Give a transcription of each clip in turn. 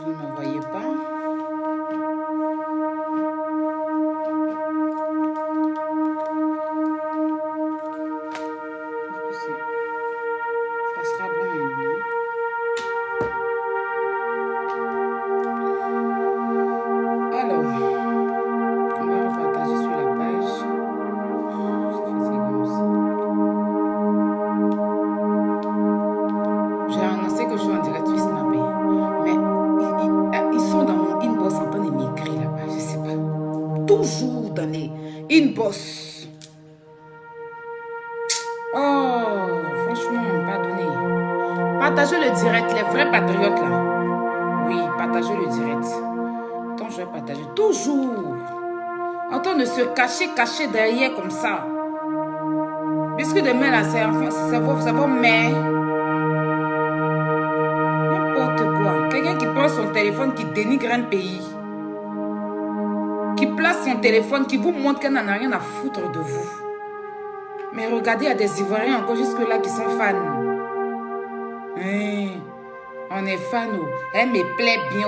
Vous ne me voyez pas. Ça sera bon maintenant. Alors, on va repartager sur la page. J'ai annoncé que je suis en direct sur Snapé. Mais ils sont dans mon inbox en train de m'écrire là-bas. Je ne sais pas. Toujours dans les inbox. Oh, franchement, pardonnez. Partagez le direct, les vrais patriotes là. Oui, partagez le direct. Attends, je vais partager. Toujours. En train de se cacher derrière comme ça. Biscuit de main là, c'est vos mains. N'importe quoi. Quelqu'un qui prend son téléphone, qui dénigre un pays. Qui place son téléphone, qui vous montre qu'elle n'en a rien à foutre de vous. Mais regardez, il y a des Ivoiriens encore jusque-là qui sont fans. On est fans. Elle me plaît bien.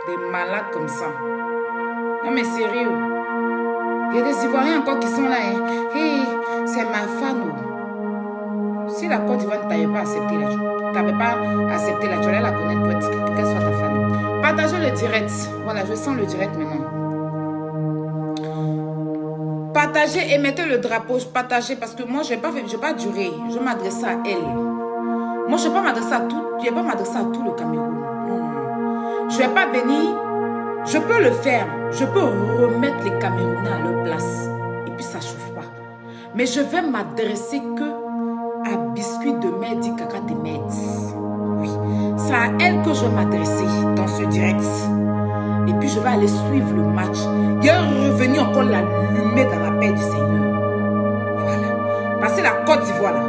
Des malades comme ça. Non mais sérieux. Il y a des Ivoiriens encore qui sont là. Hey, c'est ma fan. Si la Côte d'Ivoire ne t'avait pas accepté là, tu n'avais pas accepté là, tu allais la connaître pour qu'elle soit ta fan. Partagez le direct. Voilà, je sens le direct maintenant. Partagez et mettez le drapeau. Partagez parce que moi, je ne vais pas durer. Je vais m'adresser à elle. Moi, je ne vais pas m'adresser à tout. Je vais pas m'adresser à tout le Cameroun. Non. Je ne vais pas venir. Je peux le faire. Je peux remettre les Camerounais à leur place. Et puis, ça ne chauffe pas. Mais je vais m'adresser que à Biscuit de Mehdi Kaka de Mehdi. Oui. C'est à elle que je vais m'adresser dans ce direct. Et puis, je vais aller suivre le match. Il est revenu encore l'allumer dans la paix du Seigneur. Voilà. Parce que la Côte d'Ivoire, là,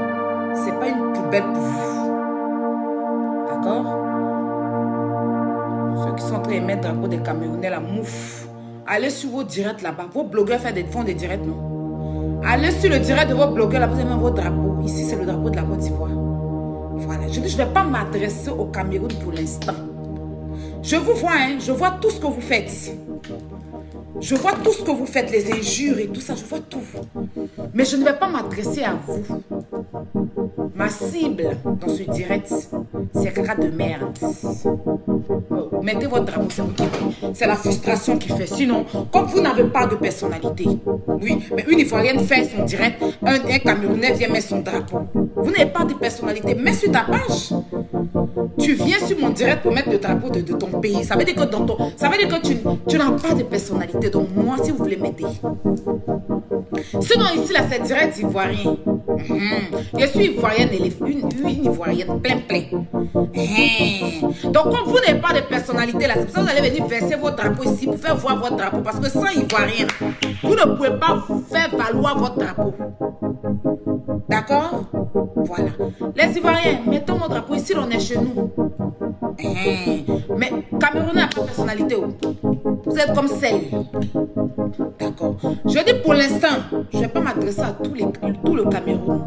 ce n'est pas une poubelle pour vous. D'accord? Ceux qui sont en train de mettre le drapeau des Camerounais, la mouffe. Allez sur vos directs là-bas. Vos blogueurs font des directs, non? Allez sur le direct de vos blogueurs, là, vous avez vos drapeaux. Ici, c'est le drapeau de la Côte d'Ivoire. Voilà. Je dis, je ne vais pas m'adresser au Cameroun pour l'instant. Je vous vois, hein. Je vois tout ce que vous faites. Je vois tout ce que vous faites, les injures et tout ça. Je vois tout. Mais je ne vais pas m'adresser à vous. Ma cible dans ce direct, c'est Kaka de merde. Oh, mettez votre drapeau, c'est la frustration qui fait. Sinon, comme vous n'avez pas de personnalité, oui, mais une Ivoirienne fait son direct, un Camerounais vient mettre son drapeau. Vous n'avez pas de personnalité, mets sur ta page. Tu viens sur mon direct pour mettre le drapeau de ton pays. Ça veut dire que, tu n'as pas de personnalité. Donc moi, si vous voulez m'aider. Sinon, ici, là, c'est direct ivoirien. Je suis ivoirienne, une ivoirienne plein. Donc, comme vous n'avez pas de personnalité, là, c'est pour ça que vous allez venir verser votre drapeau ici pour faire voir votre drapeau. Parce que sans ivoirien, vous ne pouvez pas faire valoir votre drapeau. D'accord? Voilà. Les Ivoiriens, mettons notre drapeau ici, on est chez nous. Mais Cameroun n'a pas de personnalité. Vous êtes comme celle. D'accord. Je dis pour l'instant, je ne vais pas m'adresser à tout le Cameroun.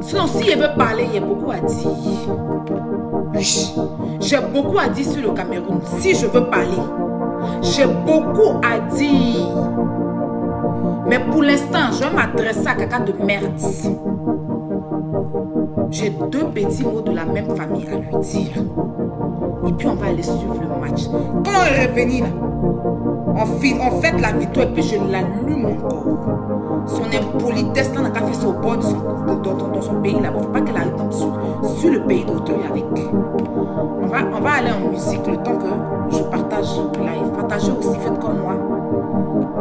Sinon, si je veux parler, il y a beaucoup à dire. Oui. J'ai beaucoup à dire sur le Cameroun. Si je veux parler, j'ai beaucoup à dire. Mais pour l'instant, je vais m'adresser à quelqu'un de merde. J'ai deux petits mots de la même famille à lui dire. Et puis on va aller suivre le match. Quand on est revenu là, on fait la victoire et puis je l'allume encore. Son impolitesse là n'a qu'à faire ça au bord de dans son pays là. Il ne faut pas qu'elle arrive sur le pays d'auteur avec. On va aller en musique le temps que je partage live. Partagez aussi, faites comme moi.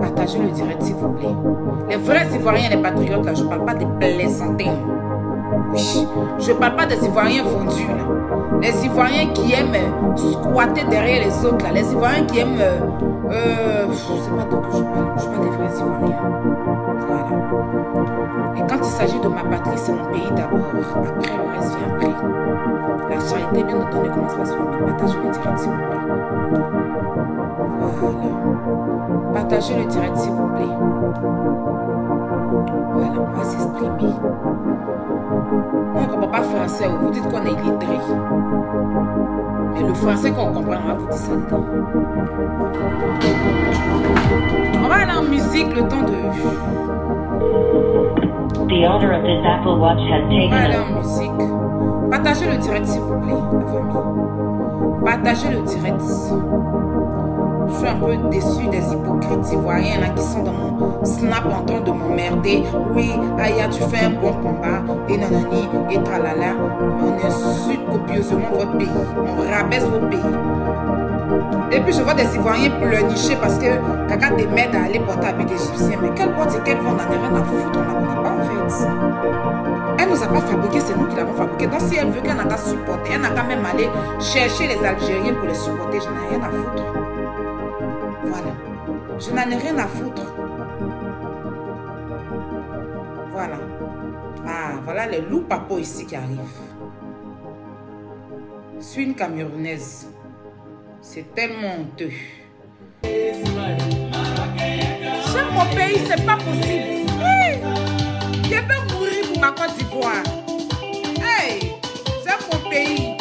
Partagez le direct s'il vous plaît. Les vrais Ivoiriens et les patriotes là, je ne parle pas des plaisantins. Oui, je ne parle pas des Ivoiriens vendus là. Les Ivoiriens qui aiment squatter derrière les autres là. Les Ivoiriens qui aiment je ne sais pas d'où que je parle. Je parle des vrais Ivoiriens. Voilà. Et quand il s'agit de ma patrie, c'est mon pays d'abord. Après, le reste vient après. La charité, bien entendu, commence par soi. Mais partagez le direct s'il vous plaît. Voilà. Partagez le direct, s'il vous plaît. Voilà, on va s'exprimer. On ne comprend pas français, vous dites qu'on est illettré. Mais le français qu'on comprend, on va vous dire ça dedans. On va aller en musique le temps de... The owner of this Apple Watch has On va aller taken en musique. Partagez le direct, s'il vous plaît, la famille. Partagez le direct. Je suis un peu déçue des hypocrites ivoiriens là, qui sont dans mon snap en train de m'emmerder. Oui, Aya, tu fais un bon combat. Et nanani, et tralala. Mais on insulte copieusement votre pays. On rabaisse votre pays. Et puis je vois des Ivoiriens pleurnicher parce que Kaka des m'aide à aller porter avec des Égyptiens. Mais quelle porte et quelle vente, on n'en a rien à foutre. On ne la connaît pas en fait. Elle ne nous a pas fabriqué, c'est nous qui l'avons fabriqué. Donc si elle veut qu'elle n'a qu'à supporter, elle n'a qu'à même aller chercher les Algériens pour les supporter. Je n'en ai rien à foutre. Voilà. Je n'en ai rien à foutre. Voilà. Ah, voilà les loups papos ici qui arrivent. Je suis une Camerounaise. C'est tellement honteux. J'aime mon pays, c'est pas possible. Hey, je peux mourir pour ma Côte d'Ivoire. Hey, j'aime mon pays.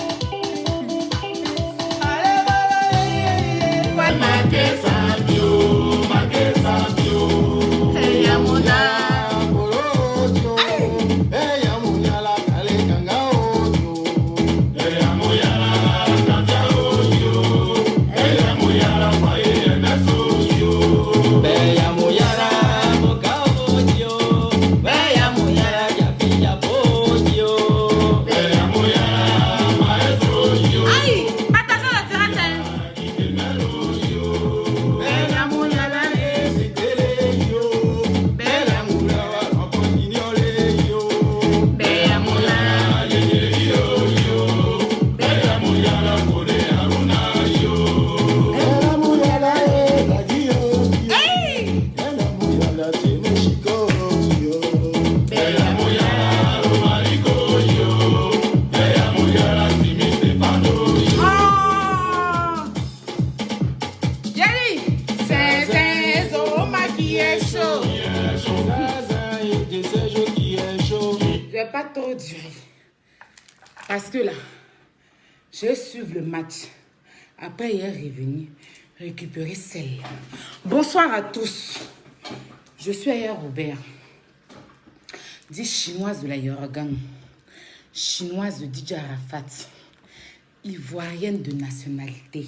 Pas trop durer parce que là je vais suivre le match. Après il est revenu récupérer celle. Bonsoir à tous, je suis Aya Robert, dit chinoise de la Yorgan, chinoise de DJ Arafat, ivoirienne de nationalité,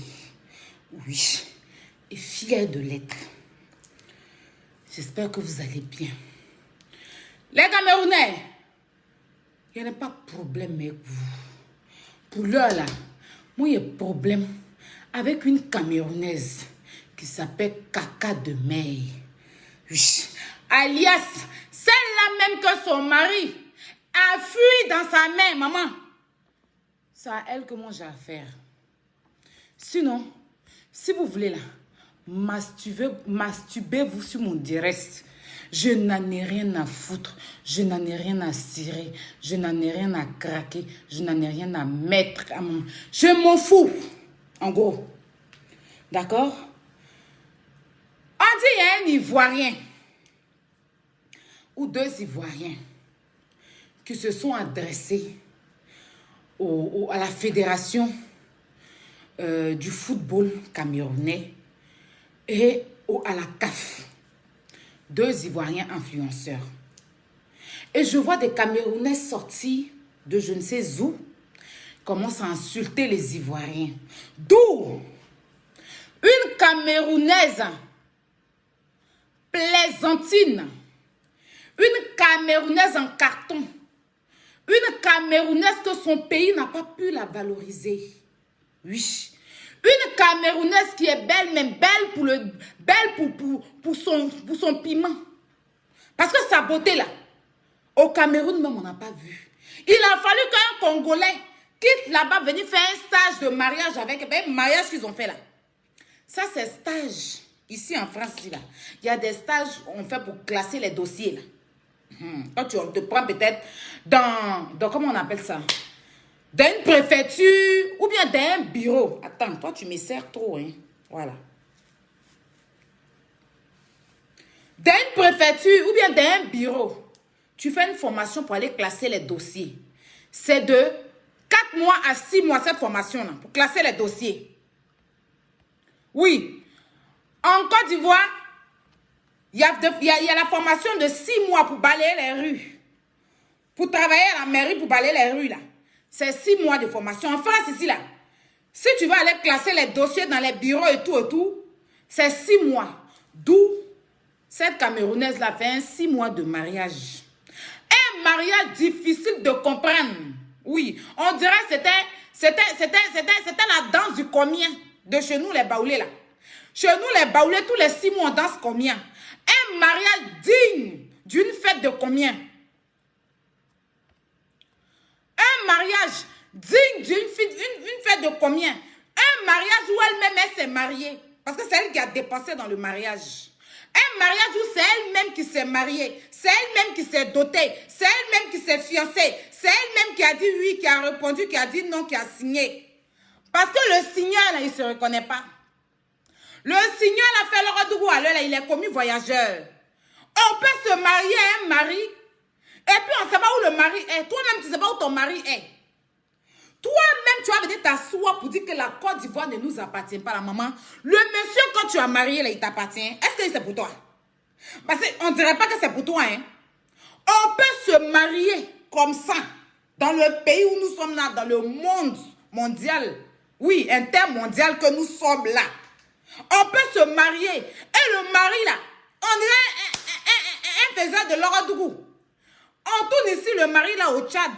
oui, et fière de l'être. J'espère que vous allez bien. Les Camerounais, il n'y a pas de problème avec vous. Pour l'heure là, moi il y a problème avec une Camerounaise qui s'appelle Kaka de May. Oui. Alias, celle-là même que son mari a fui dans sa main, maman. C'est à elle que moi j'ai affaire. Sinon, si vous voulez là, masturbez-vous sur mon direct. Je n'en ai rien à foutre, je n'en ai rien à cirer, je n'en ai rien à craquer, je n'en ai rien à mettre. Je m'en fous, en gros. D'accord? On dit il y a un Ivoirien ou deux Ivoiriens qui se sont adressés à la fédération du football camerounais et à la CAF. Deux Ivoiriens influenceurs. Et je vois des Camerounais sortis de je ne sais où, commencent à insulter les Ivoiriens. D'où une Camerounaise plaisantine, une Camerounaise en carton, une Camerounaise que son pays n'a pas pu la valoriser. Oui. Une Camerounaise qui est belle, mais belle pour son piment. Parce que sa beauté là, au Cameroun même on n'a pas vu. Il a fallu qu'un Congolais quitte là-bas, venir faire un stage de mariage avec un mariage qu'ils ont fait là. Ça c'est stage. Ici en France, là, il y a des stages qu'on fait pour classer les dossiers là. Quand on te prend peut-être dans comment on appelle ça? Dans une préfecture ou bien dans un bureau. Attends, toi tu me sers trop, hein. Voilà. dans une préfecture ou bien dans un bureau, tu fais une formation pour aller classer les dossiers. C'est de 4 mois à 6 mois cette formation-là, pour classer les dossiers. Oui. En Côte d'Ivoire, il y a la formation de 6 mois pour balayer les rues. Pour travailler à la mairie, pour balayer les rues, là. C'est 6 mois de formation. En France, ici, là, si tu vas aller classer les dossiers dans les bureaux et tout, c'est 6 mois. D'où cette Camerounaise-là fait un 6 mois de mariage. Un mariage difficile de comprendre. Oui, on dirait que c'était la danse du combien de chez nous, les baoulés, là. Chez nous, les baoulés, tous les 6 mois, on danse combien? Un mariage digne d'une fête de combien? Un mariage digne d'une fête de combien? Un mariage où elle-même, elle s'est mariée. Parce que c'est elle qui a dépensé dans le mariage. Un mariage où c'est elle-même qui s'est mariée. C'est elle-même qui s'est dotée. C'est elle-même qui s'est fiancée. C'est elle-même qui a dit oui, qui a répondu, qui a dit non, qui a signé. Parce que le signal, là, il ne se reconnaît pas. Le signal a fait le redoubou à l'heure, il est commis voyageur. On peut se marier à un mari, et puis on ne sait pas où le mari est. Toi-même, tu ne sais pas où ton mari est. Toi-même, tu vas venir t'asseoir pour dire que la Côte d'Ivoire ne nous appartient pas, la maman. Le monsieur, quand tu as marié, là, il t'appartient. Est-ce que c'est pour toi? Parce qu'on ne dirait pas que c'est pour toi, hein. On peut se marier comme ça, dans le pays où nous sommes là, dans le monde mondial. Oui, intermondial que nous sommes là. On peut se marier. Et le mari, là, on dirait un faiseur de l'Orodougou. On tourne ici le mari, là, au Tchad.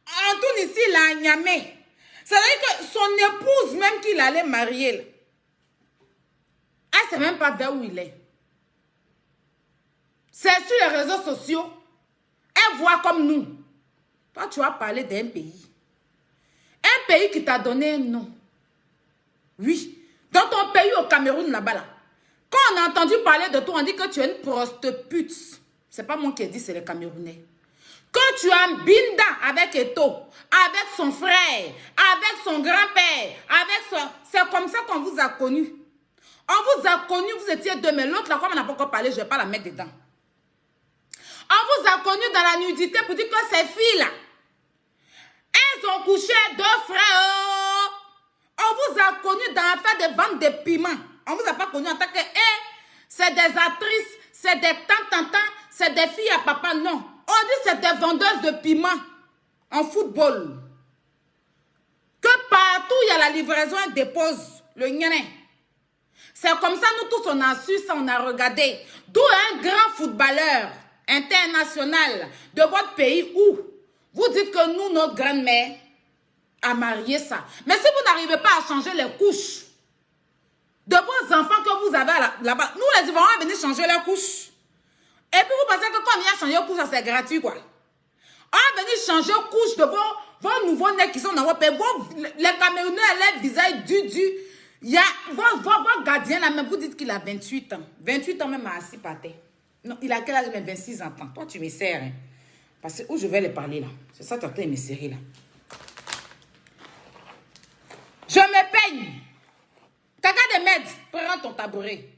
On tourne ici, là, à Niamey. C'est-à-dire que son épouse, même qu'il allait marier, là, elle ne sait même pas vers où il est. C'est sur les réseaux sociaux. Elle voit comme nous. Toi, tu vas parler d'un pays. Un pays qui t'a donné un nom. Oui. Dans ton pays, au Cameroun, là-bas, là. Quand on a entendu parler de toi, on dit que tu es une prostituée. Ce n'est pas moi qui ai dit, c'est les Camerounais. Quand tu as Binda avec Eto, avec son frère, avec son grand-père, avec son... C'est comme ça qu'on vous a connus. On vous a connus, vous étiez deux, mais l'autre, là, comme on n'a pas encore parlé, je ne vais pas la mettre dedans. On vous a connus dans la nudité pour dire que ces filles-là, elles ont couché deux frères. On vous a connus dans l'affaire de vente de piments. On ne vous a pas connus en tant que... c'est des actrices, c'est des tantes, c'est des filles à papa. Non. On dit c'est des vendeuses de piments en football. Que partout il y a la livraison, elle dépose le gnanin. C'est comme ça, nous tous, on a su ça, on a regardé. D'où un grand footballeur international de votre pays où vous dites que nous, notre grand-mère, a marié ça. Mais si vous n'arrivez pas à changer les couches de vos enfants que vous avez là-bas, nous, les Ivoiriens, on va venir changer leurs couches. Et puis vous pensez que quand on vient changer les couches, c'est gratuit, quoi. On va venir changer les couches de vos nouveaux-nés qui sont dans votre pays. Les Camerounais, les visages du. Il y a vos gardiens là, même vous dites qu'il a 28 ans. 28 ans même assis par terre. Non, il a quel âge? 26 ans. Toi, tu me sers. Hein? Parce que où je vais les parler là. C'est ça, tu as me serrer là. Je me peigne. Quelqu'un de m'aide. Prends ton tabouret.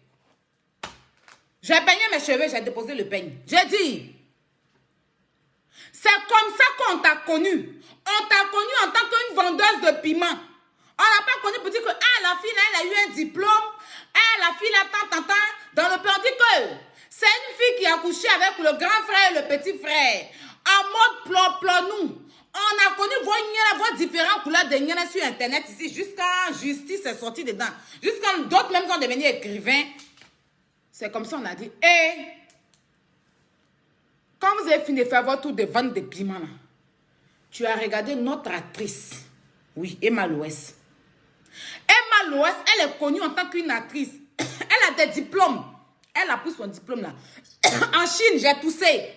J'ai peigné mes cheveux, j'ai déposé le peigne. J'ai dit. C'est comme ça qu'on t'a connu. On t'a connu en tant qu'une vendeuse de piments. On n'a pas connu pour dire que la fille là, elle a eu un diplôme. La fille là, tant, dans le plan, on dit que c'est une fille qui a couché avec le grand frère et le petit frère. En mode plan-nous. On a connu vos différentes couleurs de nyana sur Internet ici. Jusqu'à justice est sortie dedans. Jusqu'à d'autres même sont devenus écrivains. C'est comme ça on a dit. Quand vous avez fini de faire votre tour de vente de piments, là, tu as regardé notre actrice. Oui, Emma Loès. Emma Loès, elle est connue en tant qu'une actrice. Elle a des diplômes. Elle a pris son diplôme là. En Chine, j'ai toussé.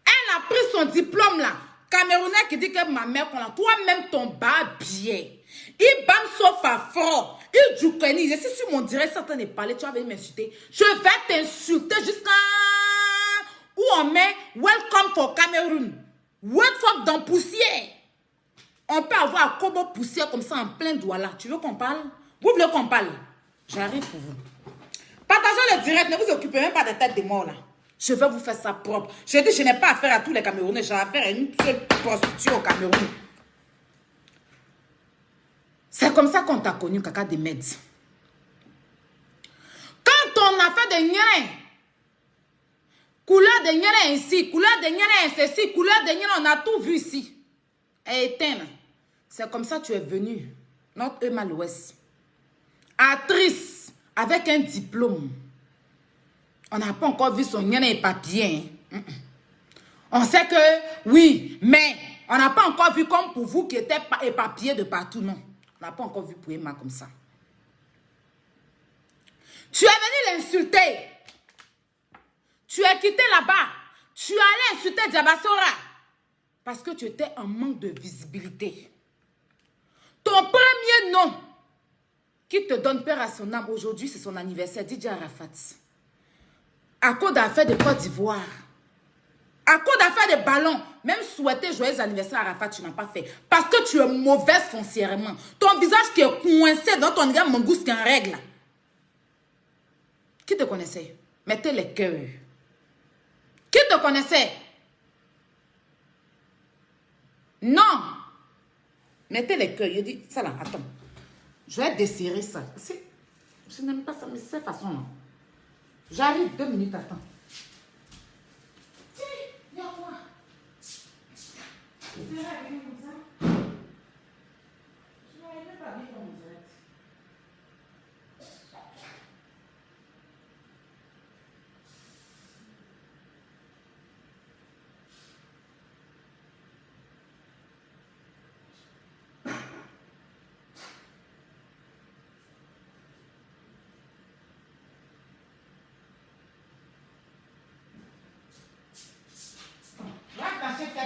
Elle a pris son diplôme là. Camerounais qui dit que ma mère, toi-même ton barbier. Il bam sauf à fort. Il djoukeni. Je suis sur mon direct, certain de parler. Tu vas venir m'insulter. Je vais t'insulter jusqu'à où on met Welcome for Cameroun. Welcome dans poussière. On peut avoir un combo poussière comme ça en plein Douala. Tu veux qu'on parle? Vous voulez qu'on parle? J'arrive pour vous. Pas Partageons le direct. Ne vous occupez même pas de tête de mort là. Je vais vous faire ça propre. Je dis, je n'ai pas affaire à tous les Camerounais. J'ai affaire à une seule prostituée au Cameroun. C'est comme ça qu'on t'a connu, Kaka de Meds. Quand on a fait des niens, couleur de niens ici, couleur de niens ceci, couleur de niens, on a tout vu ici. Et éteint. C'est comme ça que tu es venu. Notre Emma l'Ouest. Actrice, avec un diplôme. On n'a pas encore vu son niens et papier. On sait que, oui, mais on n'a pas encore vu comme pour vous qui étiez éparpillés de partout, non. On n'a pas encore vu pour Emma comme ça. Tu es venu l'insulter. Tu es quitté là-bas. Tu allais insulter Diabasora. Parce que tu étais en manque de visibilité. Ton premier nom qui te donne peur à son âme, aujourd'hui c'est son anniversaire, DJ Arafat. À cause d'affaires de Côte d'Ivoire. À cause d'affaires de ballons. Même souhaiter joyeux anniversaire à Arafat, tu n'as pas fait. Parce que tu es mauvaise foncièrement. Ton visage qui est coincé dans ton gars mangouste qui est en règle. Qui te connaissait? Mettez les cœurs. Qui te connaissait? Non. Mettez les cœurs. Je dis, ça là, attends. Je vais desserrer ça. Je n'aime pas ça, mais c'est cette façon-là. J'arrive 2 minutes, attends. Tiens, viens-moi. Je vais arriver comme ça. Je n'arrive même pas à vivre mon direct.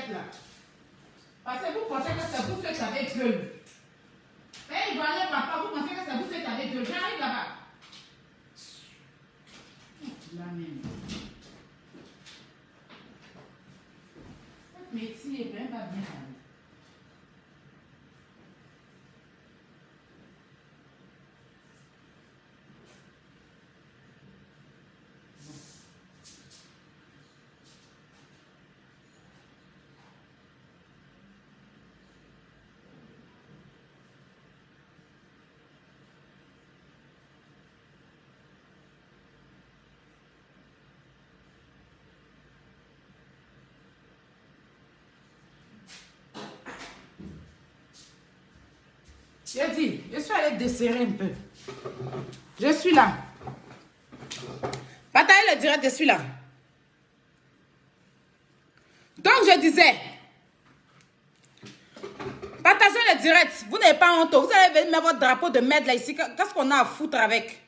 Là. Parce que vous pensez que c'est vous ceux qui avez gueule. Et il voyait papa, vous pensez que c'est vous ceux qui avez gueule. J'arrive là-bas. La même. Cette métier est même pas bien allé. J'ai dit, je suis allée desserrer un peu. Je suis là. Partagez le direct, je suis là. Donc, je disais, partagez le direct. Vous n'avez pas honte. Vous allez venir mettre votre drapeau de merde là ici. Qu'est-ce qu'on a à foutre avec?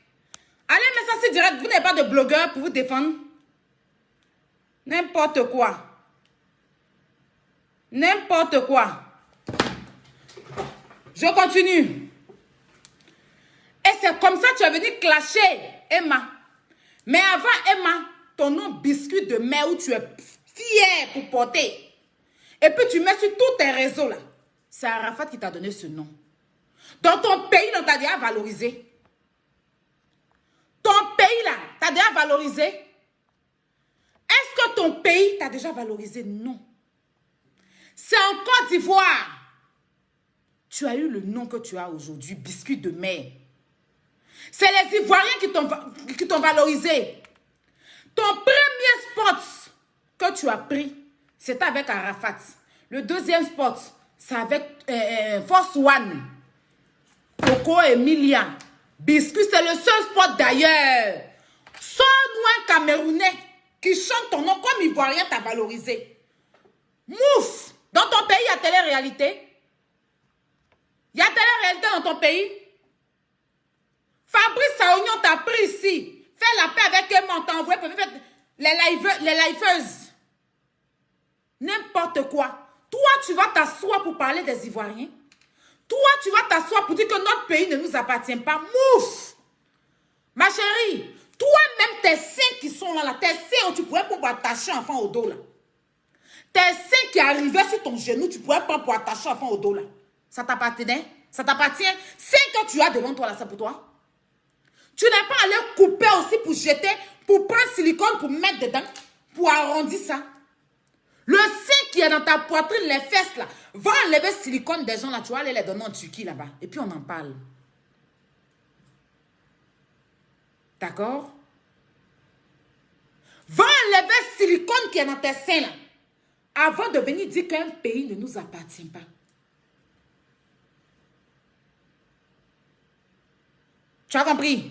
Allez mettre ça sur direct. Vous n'avez pas de blogueur pour vous défendre. N'importe quoi. N'importe quoi. Je continue. Et c'est comme ça que tu es venu clasher Emma. Mais avant Emma, ton nom biscuit de mer où tu es fier pour porter. Et puis tu mets sur tous tes réseaux là. C'est Arafat qui t'a donné ce nom. Dans ton pays, on t'a déjà valorisé. Ton pays là, t'as déjà valorisé. Est-ce que ton pays t'a déjà valorisé? Non. C'est en Côte d'Ivoire. Tu as eu le nom que tu as aujourd'hui, biscuit de mer. C'est les Ivoiriens qui t'ont valorisé. Ton premier spot que tu as pris, c'était avec Arafat. Le deuxième spot, c'est avec Force One. Coco Emilia. Biscuit, c'est le seul spot d'ailleurs. Sors-nous un Camerounais qui chante ton nom comme Ivoirien t'a valorisé. Mouf! Dans ton pays, il y a télé-réalité. Il y a télé-réalité dans ton pays. Fabrice Saounion t'a pris ici. Fais la paix avec Emma, on t'a envoyé pour faire les liveuses. N'importe quoi. Toi, tu vas t'asseoir pour parler des Ivoiriens. Toi, tu vas t'asseoir pour dire que notre pays ne nous appartient pas. Mouf! Ma chérie, toi-même, tes seins qui sont là, tes seins, tu pourrais pas attacher un enfant au dos là. Tes seins qui arrivaient sur ton genou, tu pourrais pas attacher un enfant au dos là. Ça t'appartenait? Ça t'appartient? C'est que tu as devant toi là, c'est pour toi. Tu n'es pas allé couper aussi pour jeter, pour prendre silicone, pour mettre dedans, pour arrondir ça. Le sein qui est dans ta poitrine, les fesses là, va enlever silicone des gens là, tu vas aller les donner en Turquie là-bas. Et puis on en parle. D'accord? Va enlever silicone qui est dans tes seins là, avant de venir dire qu'un pays ne nous appartient pas. Tu as compris?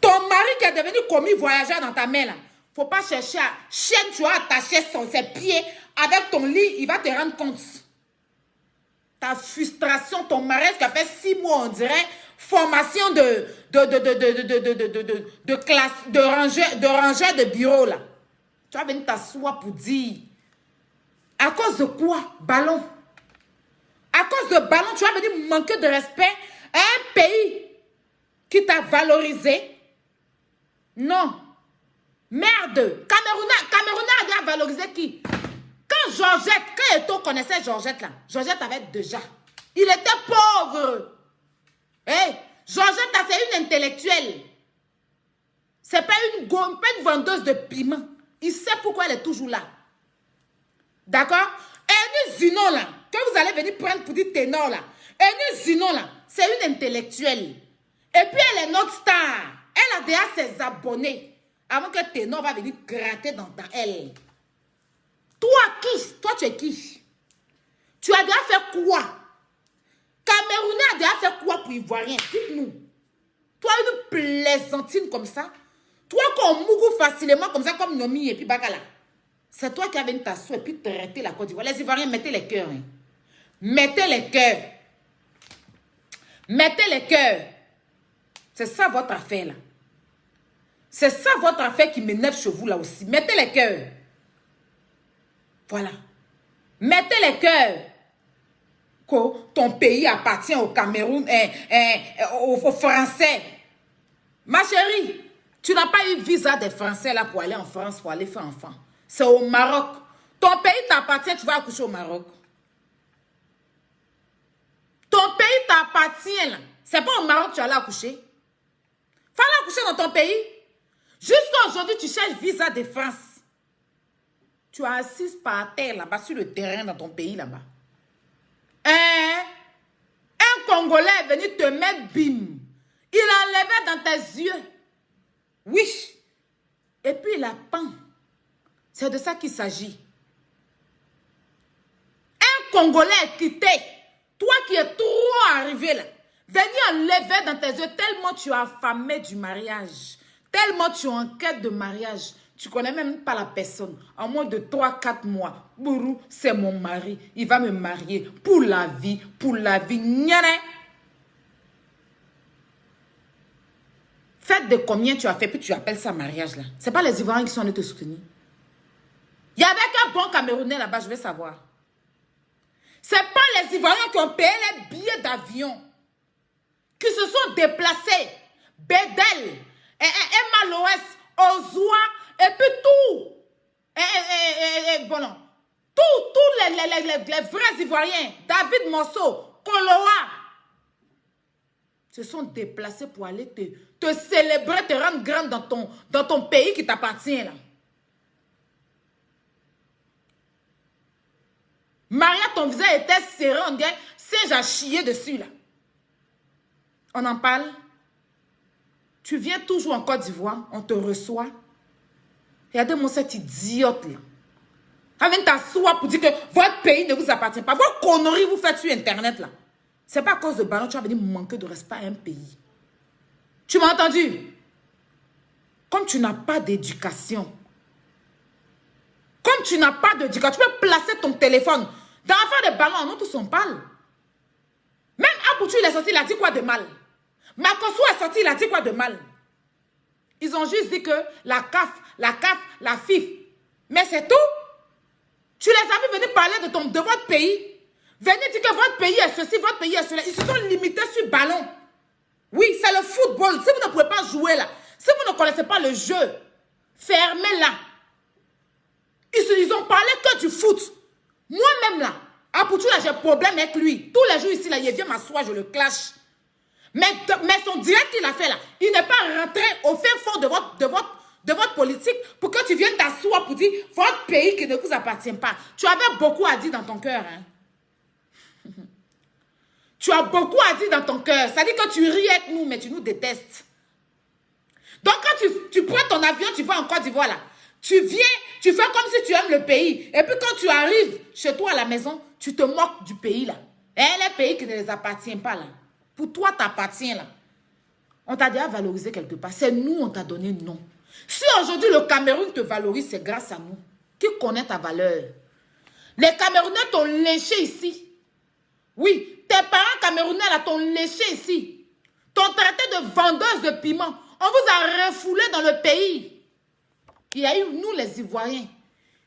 Ton mari qui est devenu commis voyageur dans ta main là, faut pas chercher à chaîne, tu as attaché ses pieds avec ton lit, il va te rendre compte. Ta frustration, ton mariage qui a fait 6 mois, on dirait, formation de classe, de rangeur de bureau là. Tu vas venir t'asseoir pour dire, à cause de quoi? Ballon. À cause de ballon, tu vas venir manquer de respect à un pays qui t'a valorisé. Non. Merde. Camerounais a valorisé qui? Quand Georgette, quand Eto connaissait Georgette là, Georgette avait déjà. Il était pauvre. Hey, Georgette là, c'est une intellectuelle. C'est pas une vendeuse de piment. Il sait pourquoi elle est toujours là. D'accord? Et nous, Zino là, que vous allez venir prendre pour dire ténor là. Et nous, Zino là, c'est une intellectuelle. Et puis elle est notre star. Elle a déjà ses abonnés. Avant que ténor va venir gratter dans elle. Toi, qui? Toi, tu es qui? Tu as déjà fait quoi? Camerounais a déjà fait quoi pour Ivoirien? Dites-nous. Toi, une plaisantine comme ça. Toi, qu'on mougou facilement comme ça, comme Nomi et puis Bakala. C'est toi qui as venu t'asseoir et puis traiter la Côte d'Ivoire. Les Ivoiriens, mettez les cœurs. Hein. Mettez les cœurs. Mettez les cœurs. C'est ça votre affaire là. C'est ça votre affaire qui m'énerve chez vous là aussi. Mettez les cœurs. Voilà. Mettez les cœurs. Que ton pays appartient au Cameroun, aux Français. Ma chérie, tu n'as pas eu visa des Français là pour aller en France, pour aller faire enfant. C'est au Maroc. Ton pays t'appartient, tu vas accoucher au Maroc. Ton pays t'appartient là. C'est pas au Maroc que tu allais accoucher. Fallait accoucher dans ton pays. Jusqu'à aujourd'hui, tu cherches visa de France. Tu es assise par terre là-bas, sur le terrain dans ton pays là-bas. Un Congolais est venu te mettre bim. Il a enlevé dans tes yeux. Oui. Et puis il a peint. C'est de ça qu'il s'agit. Un Congolais est quitté. Toi qui es trop arrivé là. Venu enlever dans tes yeux tellement tu as affamé du mariage. Tellement tu es en quête de mariage. Tu ne connais même pas la personne. En moins de 3-4 mois. Bourou, c'est mon mari. Il va me marier pour la vie. Pour la vie. Nyane. Faites de combien tu as fait, puis tu appelles ça mariage là. Ce n'est pas les Ivoiriens qui sont allés te soutenir. Il y avait qu'un bon Camerounais là-bas, je vais savoir. Ce n'est pas les Ivoiriens qui ont payé les billets d'avion. Qui se sont déplacés. Bedel, Emaloès, Ozoa, et puis tout. Bon, non. Tous les vrais Ivoiriens, David Mosso, Koloa, se sont déplacés pour aller te célébrer, te rendre grande dans ton pays qui t'appartient là. Maria, ton visage était serré, on dirait, singe à chier dessus là. On en parle. Tu viens toujours en Côte d'Ivoire, on te reçoit. Regardez-moi cette idiote là. Elle vient t'asseoir pour dire que votre pays ne vous appartient pas. Vos conneries vous faites sur Internet là. C'est pas à cause de ballon, tu vas venir manquer de respect à un pays. Tu m'as entendu? Comme tu n'as pas d'éducation. Comme tu n'as pas d'éducation, tu peux placer ton téléphone dans l'affaire de ballon, nous tous on parle. Même Aboutou, il est sorti, il a dit quoi de mal? Makosso est sorti, il a dit quoi de mal? Ils ont juste dit que la CAF, la FIF. Mais c'est tout. Tu les as vu venir parler de votre pays. Venir dire que votre pays est ceci, votre pays est cela. Ils se sont limités sur ballon. Oui, c'est le football. Si vous ne pouvez pas jouer là, si vous ne connaissez pas le jeu, fermez là. Ils ont parlé que du foot. Moi-même là, Aboutou là, j'ai problème avec lui. Tous les jours ici là, il vient m'asseoir, je le clash. Mais son direct qu'il a fait là, il n'est pas rentré au fin fond de votre politique pour que tu viennes t'asseoir pour dire votre pays qui ne vous appartient pas. Tu avais beaucoup à dire dans ton cœur. Hein? Tu as beaucoup à dire dans ton cœur. Ça dit que tu ris avec nous, mais tu nous détestes. Donc quand tu prends ton avion, tu vas en Côte d'Ivoire là. Tu viens, tu fais comme si tu aimes le pays. Et puis quand tu arrives chez toi à la maison, tu te moques du pays là. Et les pays qui ne les appartiennent pas là. Pour toi, t'appartient là. On t'a déjà valorisé quelque part. C'est nous, on t'a donné non. Si aujourd'hui le Cameroun te valorise, c'est grâce à nous. Qui connaît ta valeur? Les Camerounais t'ont lynché ici. Oui, tes parents camerounais là t'ont léché ici. T'ont traité de vendeuse de piment. On vous a refoulé dans le pays. Il y a eu nous les Ivoiriens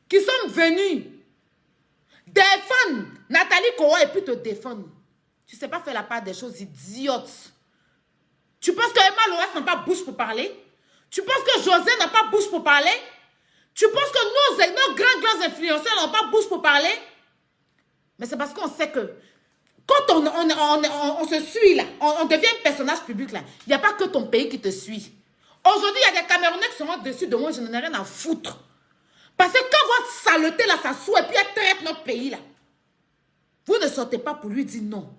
qui sommes venus défendre Nathalie Kowa et puis te défendre. Tu ne sais pas faire la part des choses idiotes. Tu penses que Emma Loas n'a pas bouche pour parler? Tu penses que José n'a pas bouche pour parler? Tu penses que nos grands influenceurs n'ont pas bouche pour parler? Mais c'est parce qu'on sait que quand on se suit là, on devient un personnage public là, il n'y a pas que ton pays qui te suit. Aujourd'hui, il y a des Camerounais qui sont au-dessus de moi, je n'en ai rien à foutre. Parce que quand votre saleté là s'assoit et puis elle traite notre pays là, vous ne sortez pas pour lui dire non.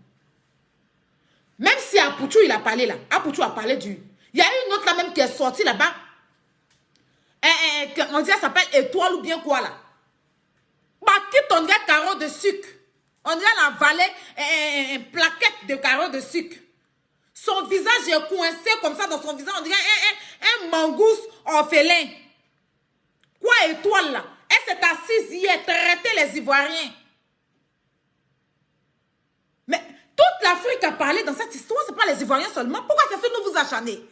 Même si Apouchou il a parlé là, Apouchou a parlé du... Il y a une autre là même qui est sortie là-bas. On dit elle s'appelle Étoile ou bien quoi là. Bah quitte on dirait carreau de sucre. On dirait la vallée, une plaquette de carreaux de sucre. Son visage est coincé comme ça dans son visage. On dirait un mangouste orphelin. Quoi Étoile là? Elle s'est assise hier, traiter les Ivoiriens. Mais toute l'Afrique a parlé dans cette histoire, ce n'est pas les Ivoiriens seulement. Pourquoi c'est ce que nous vous acharnez?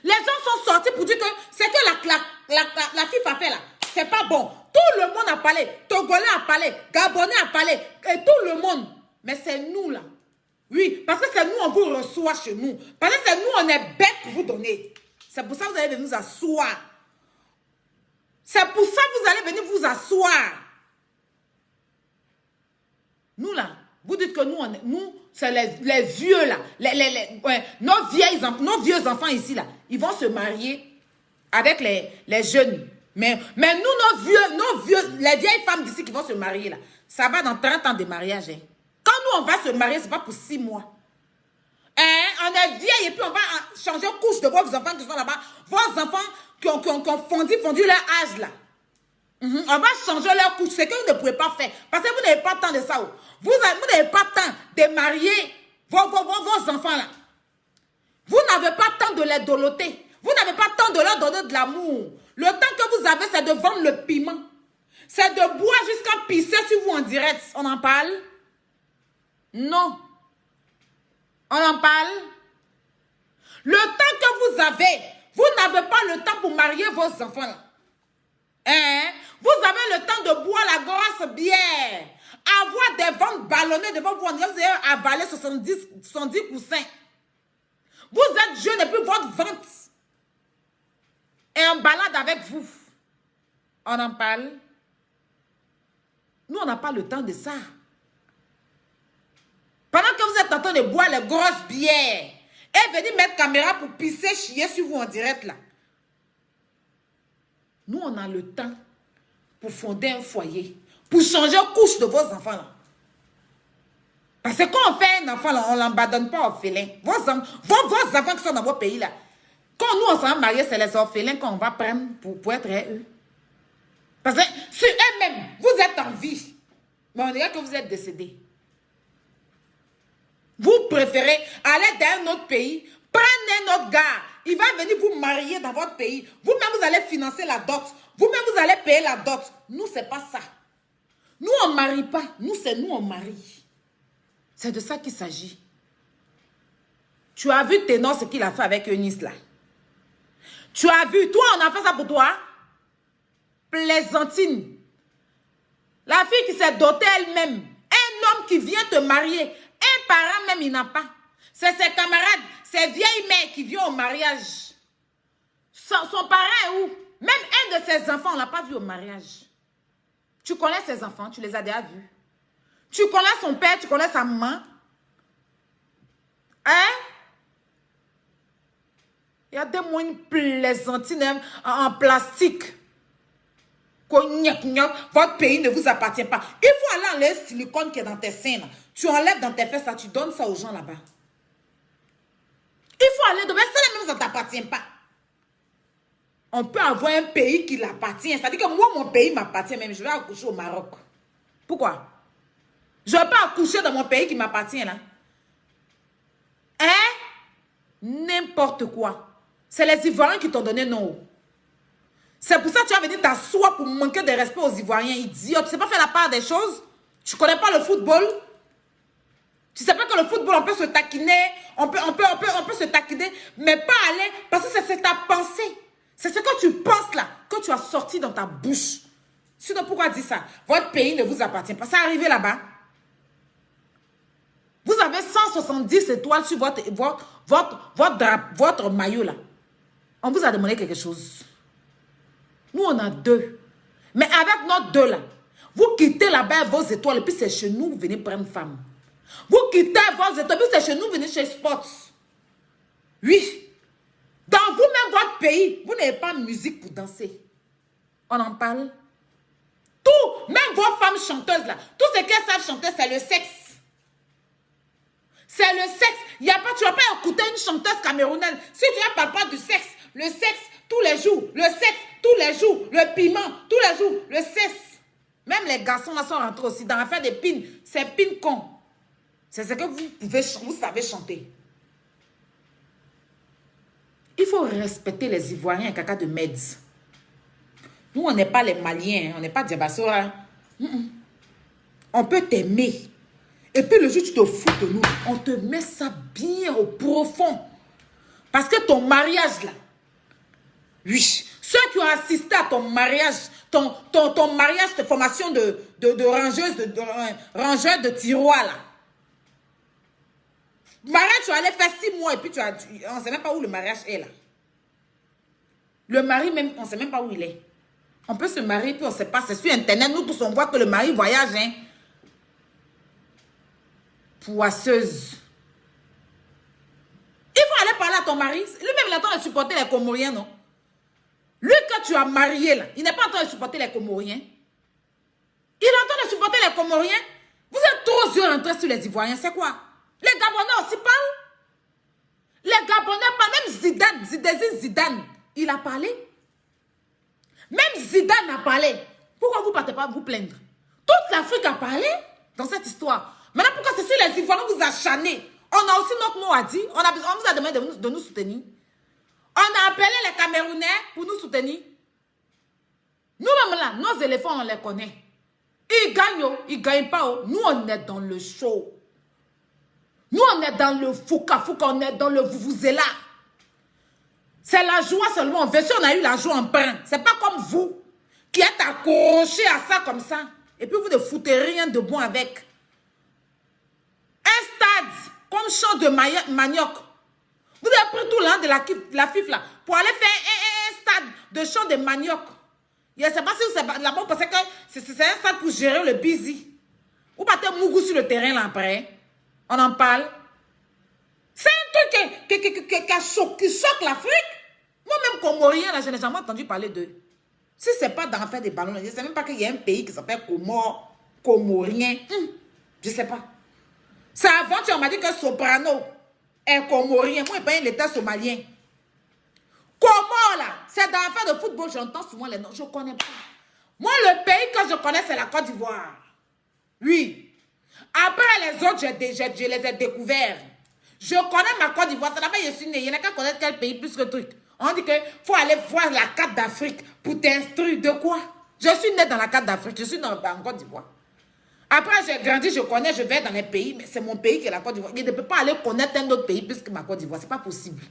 Les gens sont sortis pour dire que c'est que la FIFA fait là. C'est pas bon. Tout le monde a parlé. Togolais a parlé. Gabonais a parlé. Et tout le monde. Mais c'est nous là. Oui, parce que c'est nous, on vous reçoit chez nous. Parce que c'est nous, on est bêtes pour vous donner. C'est pour ça que vous allez venir vous asseoir. C'est pour ça que vous allez venir vous asseoir. Nous là, vous dites que nous c'est les vieux là. Nos vieux enfants ici là, ils vont se marier avec les jeunes. Mais nous, nos vieux, les vieilles femmes d'ici qui vont se marier là, ça va dans 30 ans de mariage. Hein. Quand nous, on va se marier, ce n'est pas pour 6 mois. Hein? On est vieilles et puis on va changer couche de vos enfants qui sont là-bas. Vos enfants qui ont fondu leur âge là. On va changer leur couche. C'est que vous ne pouvez pas faire. Parce que vous n'avez pas le temps de ça. Vous n'avez pas le temps de marier vos enfants là. Vous n'avez pas le temps de les doloter. Vous n'avez pas le temps de leur donner de l'amour. Le temps que vous avez, c'est de vendre le piment. C'est de boire jusqu'à pisser sur vous en direct. On en parle? Non. On en parle? Le temps que vous avez, vous n'avez pas le temps pour marier vos enfants là. Hein? Vous avez le temps de boire la grosse bière. Avoir des ventes ballonnées devant vous. Vous avez avalé 70%. Vous êtes jeune et puis votre vente est en balade avec vous. On en parle? Nous, on n'a pas le temps de ça. Pendant que vous êtes en train de boire les grosses bières et venir mettre caméra pour pisser, chier sur vous en direct là. Nous, on a le temps pour fonder un foyer, pour changer couche de vos enfants là. Parce que quand on fait un enfant là, on ne l'abandonne pas orphelin. Vos enfants qui sont dans vos pays là, quand nous on s'en marie, c'est les orphelins qu'on va prendre pour être eux. Parce que sur eux-mêmes, vous êtes en vie, mais on dirait que vous êtes décédés. Vous préférez aller dans un autre pays, prendre un autre gars. Il va venir vous marier dans votre pays. Vous-même, vous allez financer la dot. Vous-même, vous allez payer la dot. Nous, ce n'est pas ça. Nous, on ne marie pas. Nous, c'est nous, on marie. C'est de ça qu'il s'agit. Tu as vu Ténor, ce qu'il a fait avec Eunice, là. Tu as vu, toi, on a fait ça pour toi. Plaisantine. La fille qui s'est dotée elle-même. Un homme qui vient te marier. Un parent même, il n'a pas. C'est ses camarades, ses vieilles mères qui viennent au mariage. Son parent est où? Même un de ses enfants, on ne l'a pas vu au mariage. Tu connais ses enfants, tu les as déjà vus. Tu connais son père, tu connais sa maman. Hein? Regardez-moi une plaisantine en plastique. Votre pays ne vous appartient pas. Il faut aller enlever le silicone qui est dans tes seins. Là. Tu enlèves dans tes fesses, là, tu donnes ça aux gens là-bas. Il faut aller devant ça, même ça ne t'appartient pas. On peut avoir un pays qui l'appartient. C'est-à-dire que moi, mon pays m'appartient même. Je vais accoucher au Maroc. Pourquoi? Je ne vais pas accoucher dans mon pays qui m'appartient là. Hein? N'importe quoi. C'est les Ivoiriens qui t'ont donné non. C'est pour ça que tu as venu t'asseoir pour manquer de respect aux Ivoiriens. Idiot, tu ne sais pas faire la part des choses? Tu ne connais pas le football? Tu ne sais pas que le football, on peut se taquiner, on peut se taquiner, mais pas aller, parce que c'est ta pensée. C'est ce que tu penses là, que tu as sorti dans ta bouche. Sinon, pourquoi dire ça? Votre pays ne vous appartient pas. C'est arrivé là-bas. Vous avez 170 étoiles sur votre maillot là. On vous a demandé quelque chose. Nous, on a 2. Mais avec notre 2 là, vous quittez là-bas vos étoiles et puis c'est chez nous, vous venez prendre femme. Vous quittez vos étoiles, puis c'est chez nous, vous venez chez Sports. Oui. Dans vous-même, votre pays, vous n'avez pas de musique pour danser. On en parle. Tout, même vos femmes chanteuses là, tout ce qu'elles savent chanter, c'est le sexe. C'est le sexe. Il y a pas, tu ne vas pas écouter une chanteuse camerounaise. Si tu ne parles pas du sexe, le sexe tous les jours, le sexe tous les jours, le piment tous les jours, le sexe. Même les garçons là sont rentrés aussi dans l'affaire des pines. C'est pines con. C'est ce que vous savez chanter. Il faut respecter les Ivoiriens, caca de Meds. Nous, on n'est pas les Maliens, on n'est pas Diabassora. On peut t'aimer. Et puis le jour où tu te fous de nous, on te met ça bien au profond. Parce que ton mariage là, oui, ceux qui ont assisté à ton mariage, ton mariage de formation de rangeuse, rangeur de tiroir là. Mariage, tu allais faire 6 mois et puis on ne sait même pas où le mariage est là. Le mari même, on ne sait même pas où il est. On peut se marier puis on ne sait pas. C'est sur Internet, nous tous on voit que le mari voyage, hein. Poisseuse. Il faut aller parler à ton mari. Lui-même, il est en train de supporter les Comoriens, non? Lui que tu as marié, là, il n'est pas en train de supporter les Comoriens. Il est en train de supporter les Comoriens. Vous êtes trop yeux rentrés sur les Ivoiriens, c'est quoi? Les Gabonais aussi parlent. Les Gabonais parlent. Même Zidane, il a parlé. Même Zidane a parlé. Pourquoi vous ne partez pas vous plaindre? Toute l'Afrique a parlé dans cette histoire. Maintenant, pourquoi c'est sur les Ivoiriens vous acharnez? On a aussi notre mot à dire. On vous a demandé de nous soutenir. On a appelé les Camerounais pour nous soutenir. Nous-mêmes là, nos éléphants, on les connaît. Ils gagnent, ils ne gagnent pas. Nous, on est dans le show. Nous, on est dans le fouka-fouka, on est dans le vuvuzela. C'est la joie seulement. Si on a eu la joie en pain. C'est pas comme vous qui êtes accrochés à ça comme ça. Et puis vous ne foutez rien de bon avec. Un stade comme champ de manioc. Vous avez pris tout l'an de la FIF là pour aller faire un stade de champ de manioc. Je ne sais pas si vous savez là-bas parce que c'est un stade pour gérer le busy. Vous partez mougou sur le terrain là après. On en parle. C'est un truc qui choque l'Afrique. Moi-même, Comorien, là, je n'ai jamais entendu parler d'eux. Si ce n'est pas dans l'affaire des ballons, je ne sais même pas qu'il y a un pays qui s'appelle Comorien. Je ne sais pas. C'est avant on m'a dit que Soprano est Comorien. Moi, je l'État somalien. Comor, là, c'est dans l'affaire de football, j'entends souvent les noms. Je ne connais pas. Moi, le pays que je connais, c'est la Côte d'Ivoire. Oui. Après les autres, je les ai découverts. Je connais ma Côte d'Ivoire. C'est là-bas que je suis né. Il n'y a qu'à connaître quel pays plus que truc. On dit qu'il faut aller voir la carte d'Afrique pour t'instruire de quoi? Je suis né dans la carte d'Afrique. Je suis en Côte d'Ivoire. Après, j'ai grandi, je connais, je vais dans les pays. Mais c'est mon pays qui est la Côte d'Ivoire. Il ne peut pas aller connaître un autre pays plus que ma Côte d'Ivoire. Ce n'est pas possible.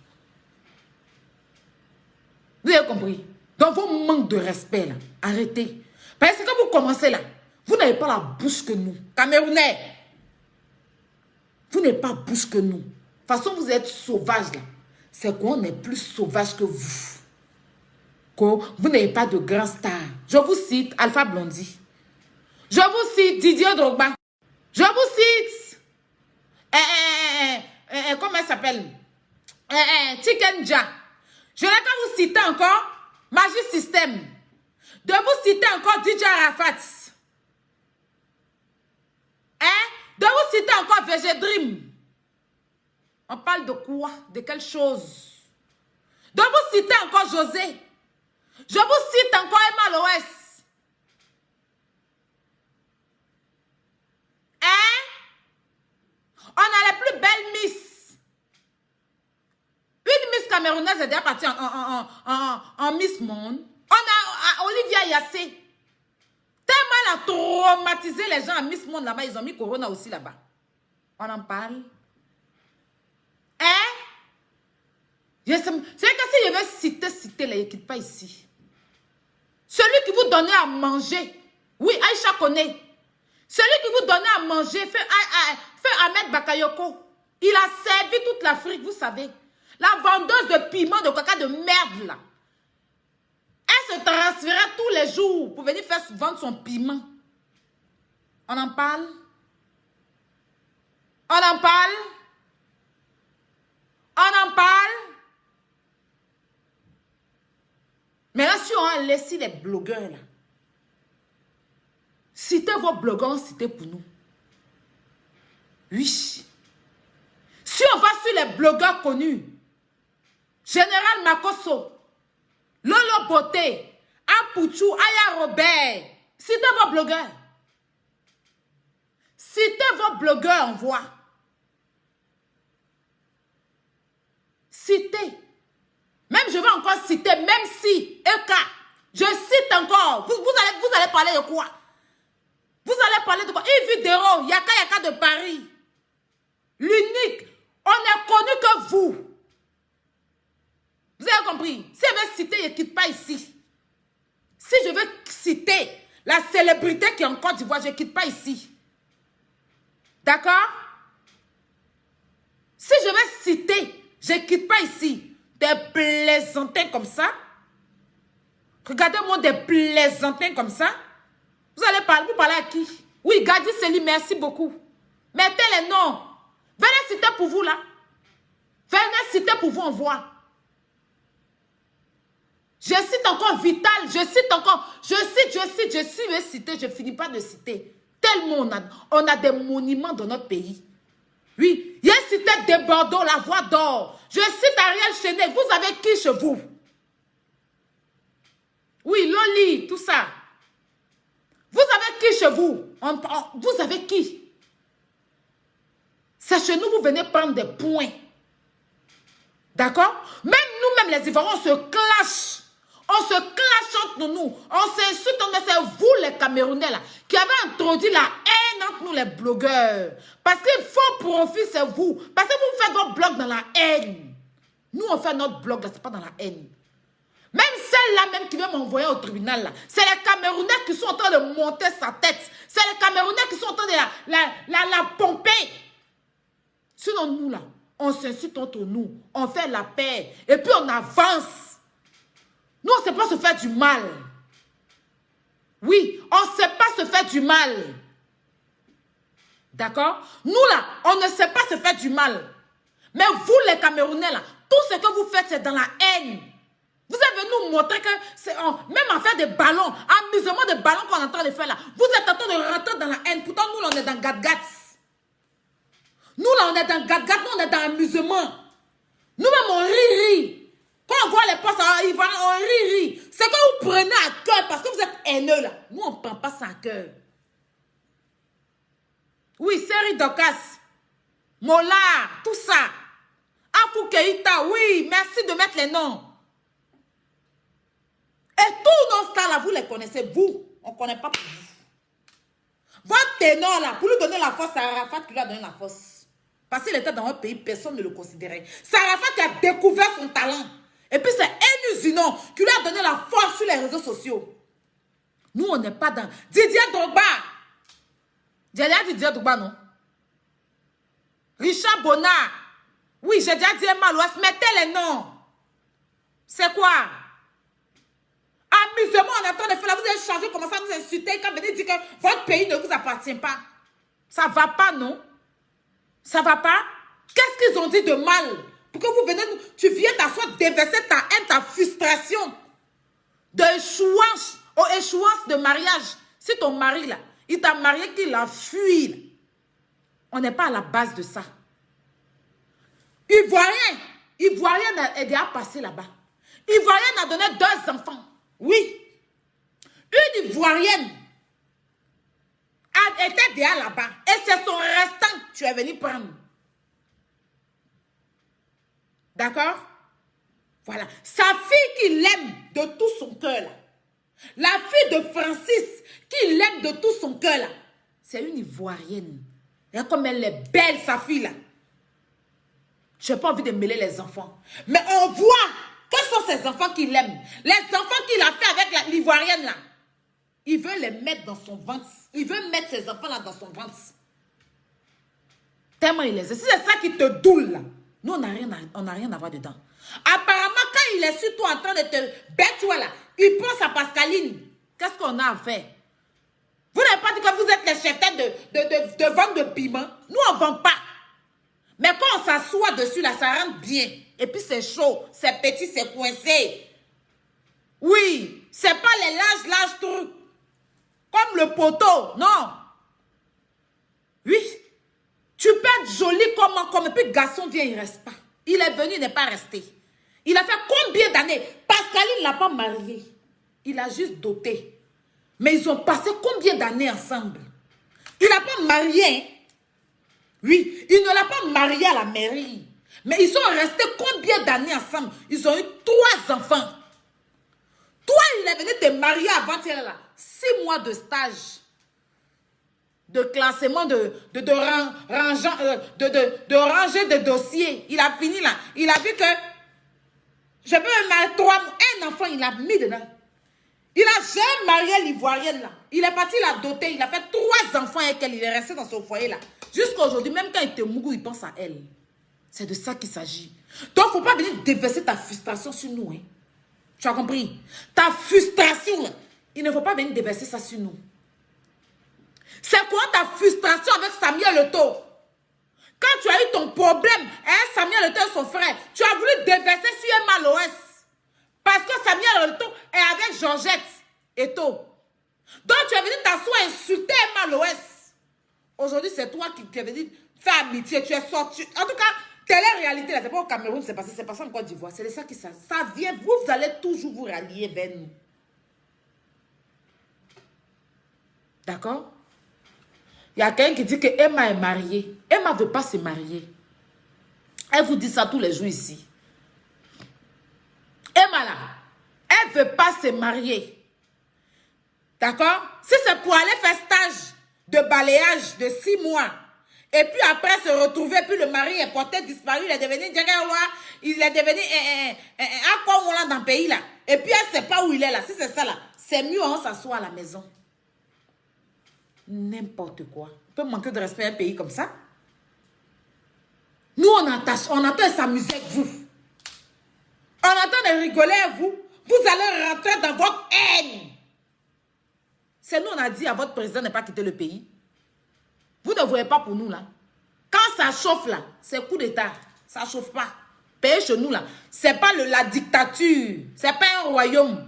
Vous avez compris? Donc, vos manques de respect, là, arrêtez. Parce que quand vous commencez là, vous n'avez pas la bouche que nous. Camerounais, vous n'avez pas bouche que nous. De toute façon, vous êtes sauvages là. C'est qu'on est plus sauvage que vous. Vous n'avez pas de grand star. Je vous cite Alpha Blondy. Je vous cite Didier Drogba. Je vous cite comment elle s'appelle? Tikenja. Je n'ai qu'à vous citer encore Magic System. De vous citer encore DJ Arafat. Hein? De vous citer encore VG Dream. On parle de quoi? De quelle chose? De vous citer encore José. Je vous cite encore Emma Loès. Hein? On a les plus belles Miss. Une Miss camerounaise est déjà partie en Miss Monde. On a Olivia Yassé. Tellement elle a traumatisé les gens à Miss Monde là-bas. Ils ont mis Corona aussi là-bas. On en parle. Hein? C'est que si je veux citer, là, il ne quitte pas ici. Celui qui vous donnait à manger. Oui, Aïcha connaît. Celui qui vous donnait à manger, fait Ahmed Bakayoko. Il a servi toute l'Afrique, vous savez. La vendeuse de piment, de caca de merde, là. Elle se transférait tous les jours pour venir faire vendre son piment. On en parle? On en parle? On en parle? Mais là, si on a laissé les blogueurs, là, citez vos blogueurs, citez pour nous. Oui. Si on va sur les blogueurs connus, Général Makosso, Lolo Beauté, Apouchou, Aya Robert, citez vos blogueurs. Citez vos blogueurs en voix. Citez. Même je vais encore citer, même si, Eka, je cite encore. Vous allez parler de quoi? Vous allez parler de quoi? Une vidéo, Yaka de Paris. L'unique. On n'est connu que vous. Vous avez compris? Si je veux citer, je ne quitte pas ici. Si je veux citer la célébrité qui est en Côte d'Ivoire, je ne quitte pas ici. D'accord? Si je veux citer, je ne quitte pas ici. Des plaisantins comme ça. Regardez-moi des plaisantins comme ça. Vous allez parler, vous parlez à qui? Oui, Gadi Seli, merci beaucoup. Mettez les noms. Venez citer pour vous là. Venez citer pour vous en voix. Je cite encore Vital, je cite encore, je vais citer, je ne finis pas de citer. Tellement on a des monuments dans notre pays. Oui, il y a cité de Bordeaux, la voix d'or. Je cite Ariel Chenet, vous avez qui chez vous? Oui, Loli, tout ça. Vous avez qui chez vous? Vous avez qui? C'est chez nous, vous venez prendre des points. D'accord? Même nous-mêmes, les Ivoiriens, on se clash. On se clash entre nous. On s'insulte. C'est vous, les Camerounais, là, qui avez introduit la haine entre nous, les blogueurs. Parce qu'il faut profiter, c'est vous. Parce que vous faites votre blog dans la haine. Nous, on fait notre blog, là, c'est pas dans la haine. Même celle-là même qui veut m'envoyer au tribunal, là, c'est les Camerounais qui sont en train de monter sa tête. C'est les Camerounais qui sont en train de la pomper. Sinon, nous, là, on s'insulte entre nous. On fait la paix. Et puis, on avance. Nous, on ne sait pas se faire du mal. Oui, on ne sait pas se faire du mal. D'accord? Nous, là, on ne sait pas se faire du mal. Mais vous, les Camerounais, là, tout ce que vous faites, c'est dans la haine. Vous avez nous montrer que c'est même en faire des ballons, amusement de ballons qu'on est en train de faire là. Vous êtes en train de rentrer dans la haine. Pourtant, nous, là, on est dans Gat-Gat. Nous, là, on est dans Gat-Gat. Nous, on est dans l'amusement. Nous-mêmes, on rit. Quand on voit les postes, on rit. C'est que vous prenez à cœur parce que vous êtes haineux là. Nous, on ne prend pas ça à cœur. Oui, Seri Dokas, Mola, tout ça. Afou Keïta, oui, merci de mettre les noms. Et tous nos stars là, vous les connaissez, vous. On ne connaît pas pour vous. Votre ténor là, pour lui donner la force, c'est Arafat qui lui a donné la force. Parce qu'il était dans un pays, personne ne le considérait. C'est Arafat qui a découvert son talent. Et puis c'est Enuzinon qui lui a donné la force sur les réseaux sociaux. Nous, on n'est pas dans... Didier Drogba. J'ai déjà dit Didier Drogba, non? Richard Bonnard. Oui, j'ai déjà dit Emma Loès. Mettez les noms. C'est quoi? Amusement, on est en train de faire là. Vous avez changé, commencé à nous insulter. Quand vous venez dire que votre pays ne vous appartient pas. Ça va pas, non? Ça va pas? Qu'est-ce qu'ils ont dit de mal? Pour que vous venez, tu viens t'asseoir, déverser ta haine, ta frustration de échouance de mariage. Si ton mari, là, il t'a marié, qu'il a fui, là. On n'est pas à la base de ça. Ivoirien a déjà passé là-bas. Ivoirienne a donné 2 enfants. Oui. Une Ivoirienne était déjà là-bas. Et c'est son restant que tu es venu prendre. D'accord? Voilà. Sa fille qui l'aime de tout son cœur, là. La fille de Francis qui l'aime de tout son cœur, là. C'est une Ivoirienne. Regarde comme elle est belle, sa fille, là. Je n'ai pas envie de mêler les enfants. Mais on voit quels sont ces enfants qu'il aime. Les enfants qu'il a fait avec l'Ivoirienne, là. Il veut les mettre dans son ventre. Il veut mettre ces enfants-là dans son ventre. Tellement il les aime. Si c'est ça qui te doule, là, nous, on n'a rien à voir dedans. Apparemment, quand il est sur toi en train de te bête, toi, là, il pense à Pascaline. Qu'est-ce qu'on a à faire? Vous n'avez pas dit que vous êtes les chefs de vente de piment. Nous, on ne vend pas. Mais quand on s'assoit dessus, là, ça rentre bien. Et puis, c'est chaud, c'est petit, c'est coincé. Oui, c'est pas les larges trucs. Comme le poteau, non. Oui. Tu peux être joli comme et puis garçon vient, il ne reste pas. Il est venu, il n'est pas resté. Il a fait combien d'années? Pascaline ne l'a pas marié. Il a juste doté. Mais ils ont passé combien d'années ensemble? Il n'a pas marié. Hein? Oui, il ne l'a pas marié à la mairie. Mais ils sont restés combien d'années ensemble? Ils ont eu 3 enfants. Toi, il est venu te marier avant-hier là. 6 mois de stage. De classement, de ranger des dossiers. Il a fini là. Il a vu que je peux me marier un enfant, il a mis dedans. Il a jamais marié l'Ivoirienne là. Il est parti la doter. Il a fait 3 enfants avec elle. Il est resté dans son foyer là. Jusqu'à aujourd'hui, même quand il te mourou, il pense à elle. C'est de ça qu'il s'agit. Donc, il ne faut pas venir déverser ta frustration sur nous. Hein. Tu as compris? Ta frustration là. Il ne faut pas venir déverser ça sur nous. C'est quoi ta frustration avec Samuel Leto? Quand tu as eu ton problème, hein, Samuel Leto et son frère, tu as voulu déverser sur Emma Loès. Parce que Samuel Leto est avec Georgette Eto. Donc tu es venu t'asseoir et insulter Emma Loès. Aujourd'hui, c'est toi qui es venu faire amitié. Tu es sorti. En tout cas, télé-réalité, là, c'est pas au Cameroun, c'est passé en Côte d'Ivoire. C'est de ça qui ça vient. Vous allez toujours vous rallier vers nous. D'accord? Il y a quelqu'un qui dit que Emma est mariée. Emma ne veut pas se marier. Elle vous dit ça tous les jours ici. Emma là, elle ne veut pas se marier. D'accord? Si c'est pour aller faire stage de balayage de 6 mois, et puis après se retrouver, puis le mari est porté disparu, il est devenu à quoi on l'a dans le pays là. Et puis elle ne sait pas où il est là. Si c'est ça là, c'est mieux on s'assoit à la maison. N'importe quoi. On peut manquer de respect à un pays comme ça. Nous, on entend s'amuser avec vous. On entend de rigoler avec vous. Vous allez rentrer dans votre haine. C'est nous, on a dit à votre président de ne pas quitter le pays. Vous ne voyez pas pour nous, là. Quand ça chauffe, là, c'est coup d'État. Ça ne chauffe pas. Pays chez nous, là, ce n'est pas la dictature. Ce n'est pas un royaume.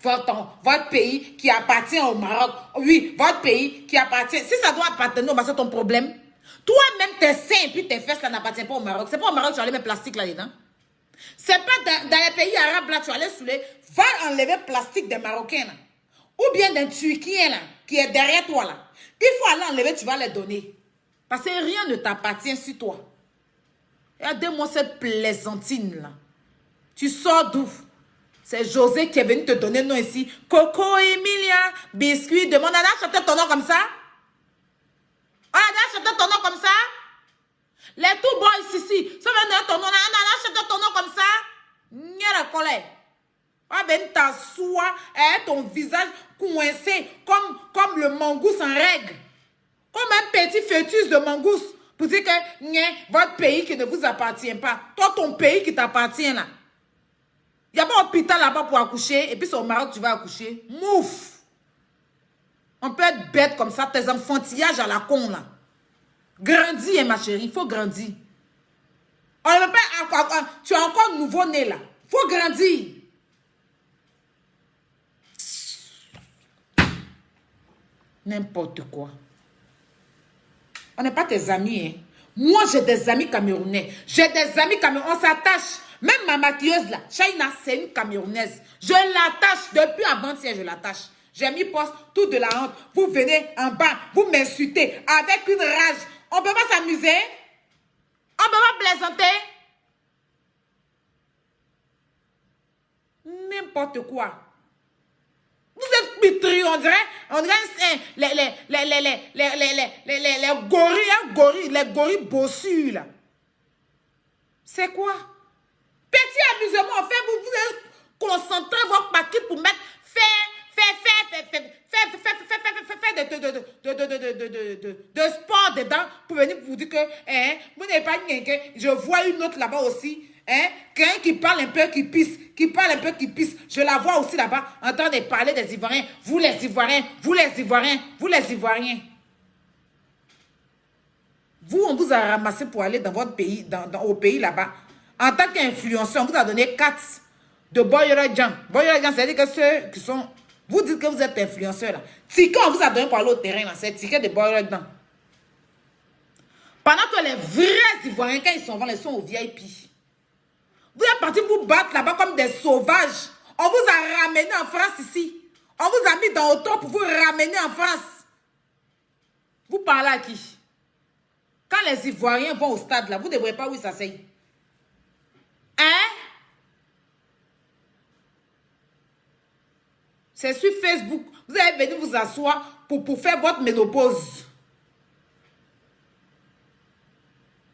Votre pays qui appartient au Maroc. Oui, votre pays qui appartient. Si ça doit appartenir au Maroc, c'est ton problème. Toi-même, tes seins et puis tes fesses, ça n'appartient pas au Maroc. C'est pas au Maroc que tu vas aller mettre plastique là-dedans. C'est pas dans les pays arabes, là, tu vas aller sous les... Va enlever plastique des Marocains, là. Ou bien d'un Turquien, là, qui est derrière toi, là. Il faut aller enlever, tu vas les donner. Parce que rien ne t'appartient sur toi. Regardez-moi cette plaisantine, là. Tu sors d'où? C'est José qui est venu te donner nom ici. Coco, Emilia, biscuit. Demande, on a chanté ton nom comme ça? On a chanté ton nom comme ça? Les tout boys ici. Ça veut dire ton nom. On a chanté ton nom comme ça? N'y a la colère. Ah ben t'assois, ton visage coincé comme le mangouste en règle. Comme un petit fœtus de mangouste. Pour dire que votre pays qui ne vous appartient pas. Toi, ton pays qui t'appartient là. Il n'y a pas un hôpital là-bas pour accoucher. Et puis c'est au Maroc que tu vas accoucher. Mouf. On peut être bête comme ça. Tes enfantillages à la con là. Grandis, hein, ma chérie. Il faut grandir. On ne veut pas, tu es encore nouveau-né là. Faut grandir. N'importe quoi. On n'est pas tes amis, hein. Moi, j'ai des amis camerounais. J'ai des amis camerounais. On s'attache. Même ma maquilleuse là, Shaina, c'est une camerounaise. Je l'attache. Depuis avant-hier, je l'attache. J'ai mis poste, tout de la honte. Vous venez en bas, vous m'insultez avec une rage. On ne peut pas s'amuser? On ne peut pas plaisanter? N'importe quoi. Vous êtes pitri, on dirait les gorilles, les gorilles bossus, là. C'est quoi? Petit amusement, en fait, vous êtes concentré votre paquet pour mettre de sport dedans pour venir vous dire que vous n'avez pas rien. Je vois une autre là-bas aussi. Quelqu'un qui parle un peu, qui pisse. Je la vois aussi là-bas en train de parler des Ivoiriens. Vous les Ivoiriens, vous les Ivoiriens, vous les Ivoiriens. Vous, on vous a ramassé pour aller dans votre pays, au pays là-bas. En tant qu'influenceur, on vous a donné 4 de Boyora-Djan. Boyora-Djan, c'est-à-dire que ceux qui sont... Vous dites que vous êtes influenceur là. Ticket, on vous a donné pour aller au terrain là. C'est ticket de Boyora-Djan. Pendant que les vrais Ivoiriens, quand ils s'en vont, ils sont au VIP. Vous êtes partis vous battre là-bas comme des sauvages. On vous a ramené en France ici. On vous a mis dans auto pour vous ramener en France. Vous parlez à qui? Quand les Ivoiriens vont au stade là, vous ne voyez pas où ils s'asseyent. Hein? C'est sur Facebook. Vous allez venir vous asseoir pour faire votre ménopause.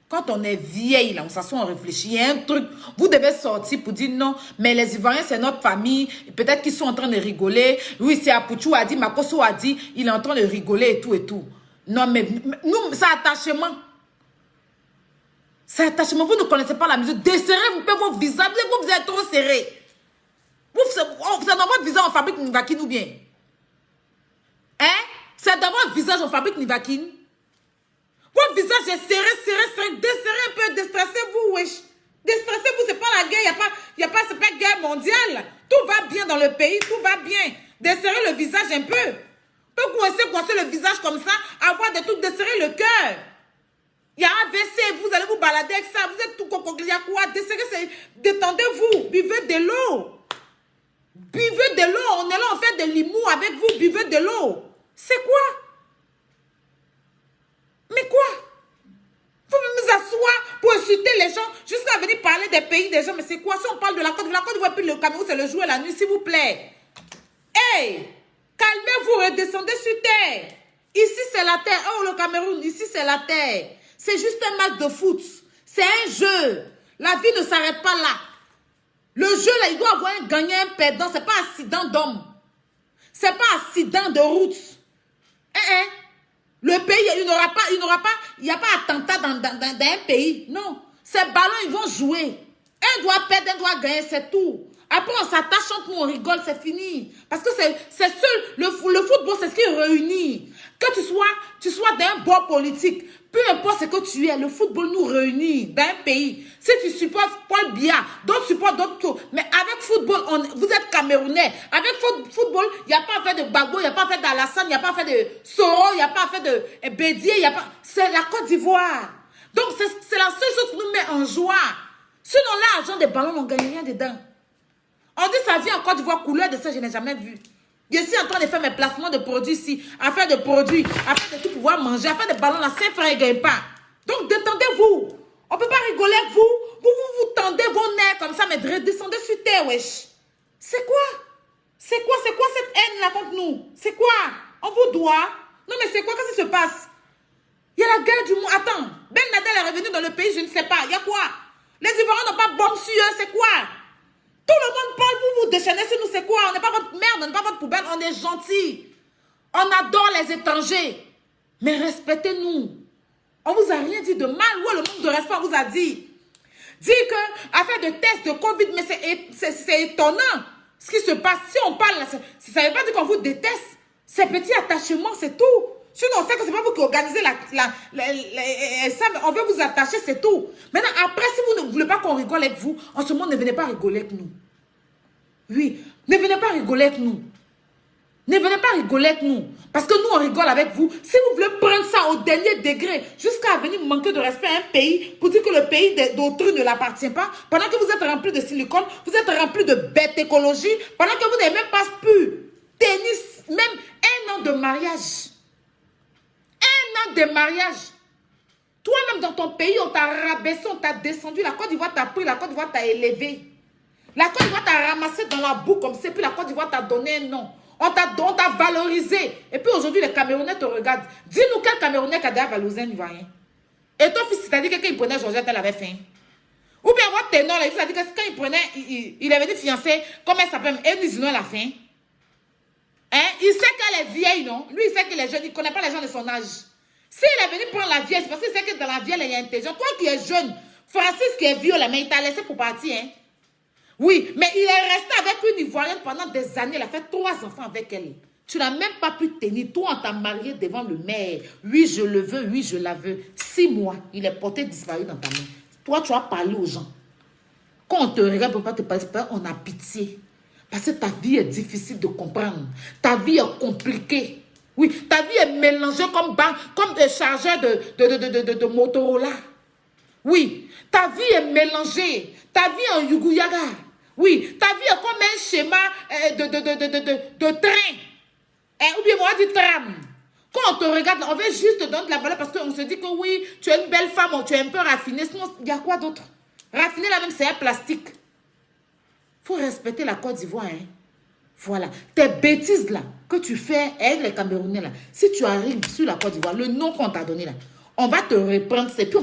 Quand on est vieille, là, on s'assoit, on réfléchit. Il y a un truc, vous devez sortir pour dire non, mais les Ivoiriens, c'est notre famille. Peut-être qu'ils sont en train de rigoler. Oui, c'est Apouchou a dit, Makoso a dit, il est en train de rigoler et tout et tout. Non, mais nous, c'est attachement. C'est attachement. Vous ne connaissez pas la musique. Desserrez un peu vos visages. Vous êtes trop serrés. C'est dans votre visage on fabrique Nivaquine ou bien? Hein? C'est dans votre visage on fabrique Nivaquine? Votre visage est serré, desserrez un peu, déstressez-vous, wesh. Déstressez-vous, c'est pas la guerre, c'est pas guerre mondiale. Tout va bien dans le pays, tout va bien. Desserrez le visage un peu. Peut coincer le visage comme ça, avoir des trucs, desserrer le cœur. Il y a un WC, vous allez vous balader avec ça, vous êtes tout quoi, desserrez, détendez-vous, buvez de l'eau. Buvez de l'eau, on est là, on fait de l'humour avec vous, buvez de l'eau. C'est quoi? Mais quoi? Vous nous asseoir pour insulter les gens jusqu'à venir parler des pays des gens. Mais c'est quoi? Si on parle de la Côte d'Ivoire, puis le Cameroun, c'est le jour et la nuit, s'il vous plaît. Hey! Calmez-vous, redescendez sur terre. Ici, c'est la terre. Oh, le Cameroun, ici, c'est la terre. C'est juste un match de foot. C'est un jeu. La vie ne s'arrête pas là. Le jeu, là, il doit avoir un gagnant, un perdant. C'est pas accident d'homme. C'est pas accident de route. Le pays, il n'y a pas attentat dans un pays. Non. Ces ballons, ils vont jouer. Un doit perdre, un doit gagner, c'est tout. Après, on s'attache entre nous, on rigole, c'est fini. Parce que c'est seul, le football, c'est ce qui réunit. Que tu sois d'un bord politique, peu importe ce que tu es, le football nous réunit dans un pays. Si tu supportes Paul Biya, d'autres supportent d'autres choses. Mais avec football, vous êtes Camerounais. Avec football, il n'y a pas fait de Gbagbo, il n'y a pas fait d'Alassane, il n'y a pas fait de Soro, il n'y a pas fait de Bédier, il n'y a pas... C'est la Côte d'Ivoire. Donc, c'est la seule chose qui nous met en joie. Sinon, l'argent des ballons, on ne gagne rien dedans. On dit ça vient en Côte d'Ivoire, couleur de ça, je n'ai jamais vu. Je suis en train de faire mes placements de produits ici, afin de produits, afin de tout pouvoir manger, afin de ballons, la Saint-Frère ne gagne pas. Donc, détendez-vous. On ne peut pas rigoler avec vous. Vous tendez vos nerfs comme ça, mais redescendez sur terre, wesh. C'est quoi? C'est quoi cette haine-là contre nous? C'est quoi? On vous doit? Non, mais c'est quoi? Qu'est-ce qui se passe? Il y a la guerre du monde. Attends, Ben Nadel est revenu dans le pays, je ne sais pas. Il y a quoi? Les Ivoiriens n'ont pas bombe sur eux, c'est quoi? Tout le monde parle, vous déchaînez sur nous, c'est quoi? On n'est pas votre merde, on n'est pas votre poubelle, on est gentils. On adore les étrangers. Mais respectez-nous. On vous a rien dit de mal. Où est le manque de respect? On vous a dit. Dire que, affaire de test de Covid, mais c'est étonnant ce qui se passe. Si on parle, ça ne veut pas dire qu'on vous déteste. C'est petit attachement, c'est tout. Sinon, on sait que c'est pas vous qui organisez ça, mais on veut vous attacher, c'est tout. Maintenant, après, si vous ne voulez pas qu'on rigole avec vous, en ce moment, ne venez pas rigoler avec nous. Oui, ne venez pas rigoler avec nous. Ne venez pas rigoler avec nous. Parce que nous, on rigole avec vous. Si vous voulez prendre ça au dernier degré, jusqu'à venir manquer de respect à un pays, pour dire que le pays d'autrui ne l'appartient pas, pendant que vous êtes rempli de silicone, vous êtes rempli de bête écologie, pendant que vous n'avez même pas pu tennis, même 1 an de mariage. 1 an de mariage. Toi-même dans ton pays, on t'a rabaissé, on t'a descendu. La Côte d'Ivoire t'a pris, la Côte d'Ivoire t'a élevé. La Côte d'Ivoire t'a ramassé dans la boue comme ça, puis la Côte d'Ivoire t'a donné un nom. On t'a valorisé. Et puis aujourd'hui, les Camerounais te regardent. Dis-nous quel Camerounais qui a déjà valorisé un Ivoirien. Et ton fils, c'est-à-dire que quand il prenait Georgette, elle avait faim. Ou bien votre ténor, il a dit que quand il prenait, il avait dit fiancé, comment elle s'appelle, elle a faim. Hein? Il sait qu'elle est vieille, non? Lui, il sait qu'il est jeune, il ne connaît pas les gens de son âge. S'il est venu prendre la vieille, c'est parce qu'il sait que dans la vieille, il y a intelligent. Toi qui es jeune, Francis qui est vieux, mais il t'a laissé pour partir, hein? Oui, mais il est resté avec une Ivoirienne pendant des années. Il a fait 3 enfants avec elle. Tu n'as même pas pu tenir. Toi, on t'a marié devant le maire. Oui, je le veux. Oui, je la veux. 6 mois, il est porté disparu dans ta main. Toi, tu as parlé aux gens. Quand on te regarde pour ne pas te passer, on a pitié. Parce que ta vie est difficile de comprendre. Ta vie est compliquée. Oui, ta vie est mélangée comme des chargeurs de Motorola. Oui, ta vie est mélangée. Ta vie en Yuguyaga. Oui, ta vie est comme un schéma de train. Ou bien moi, du tram. Quand on te regarde, on veut juste te donner de la valeur parce qu'on se dit que oui, tu es une belle femme, tu es un peu raffinée. Sinon, il y a quoi d'autre? Raffiner là même, c'est un plastique. Il faut respecter la Côte d'Ivoire. Hein? Voilà. Tes bêtises là, que tu fais avec les Camerounais là, si tu arrives sur la Côte d'Ivoire, le nom qu'on t'a donné là, on va te reprendre. Et puis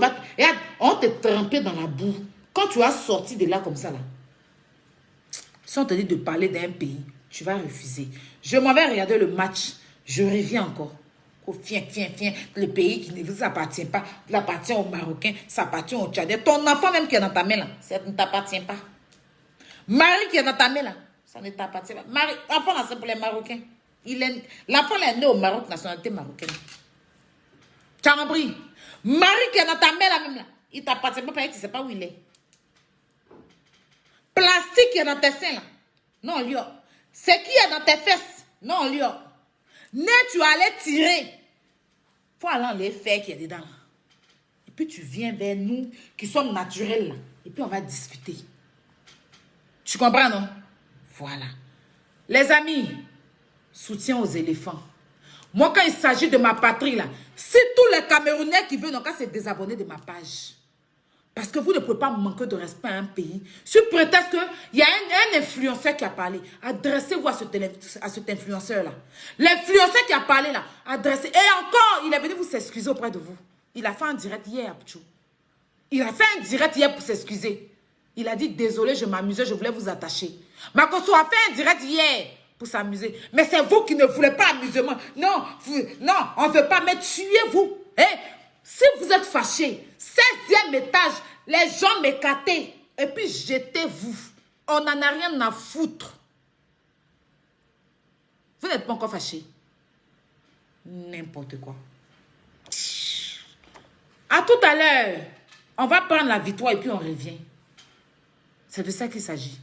on te tremper dans la boue. Quand tu as sorti de là comme ça là, si on te dit de parler d'un pays, tu vas refuser. Je m'en vais regarder le match. Je reviens encore. Oh, viens. Le pays qui ne vous appartient pas, il appartient aux Marocains, ça appartient aux Tchadiens. Ton enfant même qui est dans ta main là, ça ne t'appartient pas. Marie qui est dans ta main là, ça ne t'appartient pas. L'enfant là, c'est pour les Marocains. L'enfant est né au Maroc, nationalité marocaine. Tu as compris? Marie qui est dans ta main là même là, il ne t'appartient pas parce que tu ne sais pas où il est. Plastique qui est dans tes seins là. Non, Lio. C'est qui est dans tes fesses. Non, Lio. Né, tu allais tirer. Il faut aller enlever fer qui est dedans là. Et puis tu viens vers nous qui sommes naturels là. Et puis on va discuter. Tu comprends, non? Voilà. Les amis, soutien aux éléphants. Moi, quand il s'agit de ma patrie là, si tous les Camerounais qui veulent, donc c'est désabonner de ma page. Parce que vous ne pouvez pas manquer de respect à un pays. Sur prétexte qu'il y a un influenceur qui a parlé. Adressez-vous à cet influenceur-là. L'influenceur qui a parlé là, adressez. Et encore, il est venu vous s'excuser auprès de vous. Il a fait un direct hier, Apchou. Il a fait un direct hier pour s'excuser. Il a dit, désolé, je m'amusais, je voulais vous attacher. Makosso a fait un direct hier pour s'amuser. Mais c'est vous qui ne voulez pas amusement. Non, on ne veut pas, mais tuez-vous. Si vous êtes fâché, 16e étage, les gens m'écartaient. Et puis jetez-vous. On n'en a rien à foutre. Vous n'êtes pas encore fâché. N'importe quoi. À tout à l'heure. On va prendre la victoire et puis on revient. C'est de ça qu'il s'agit.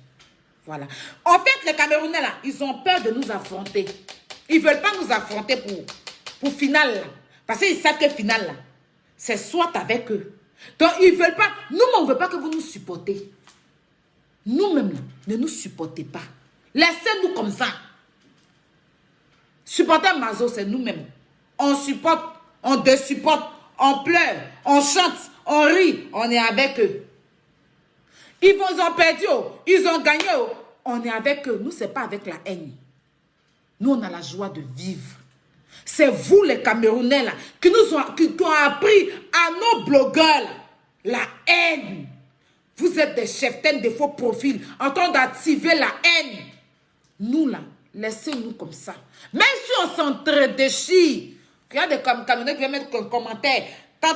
Voilà. En fait, les Camerounais, là, ils ont peur de nous affronter. Ils ne veulent pas nous affronter pour finale. Là. Parce qu'ils savent que finale, là, c'est soit avec eux. Donc, ils ne veulent pas. Nous, on ne veut pas que vous nous supportez. Nous-mêmes, là, ne nous supportez pas. Laissez-nous comme ça. Supporter Mazo, c'est nous-mêmes. On supporte, on désupporte, on pleure, on chante, on rit, on est avec eux. Ils ont perdu, ils ont gagné, on est avec eux. Nous, ce n'est pas avec la haine. Nous, on a la joie de vivre. C'est vous, les Camerounais, là, qui ont appris à nos blogueurs, là, la haine. Vous êtes des cheftaines de faux profils en train d'activer la haine. Nous, là, laissez-nous comme ça. Même si on s'entre-déchire, il y a des Camerounais qui viennent mettre un commentaire. Tant,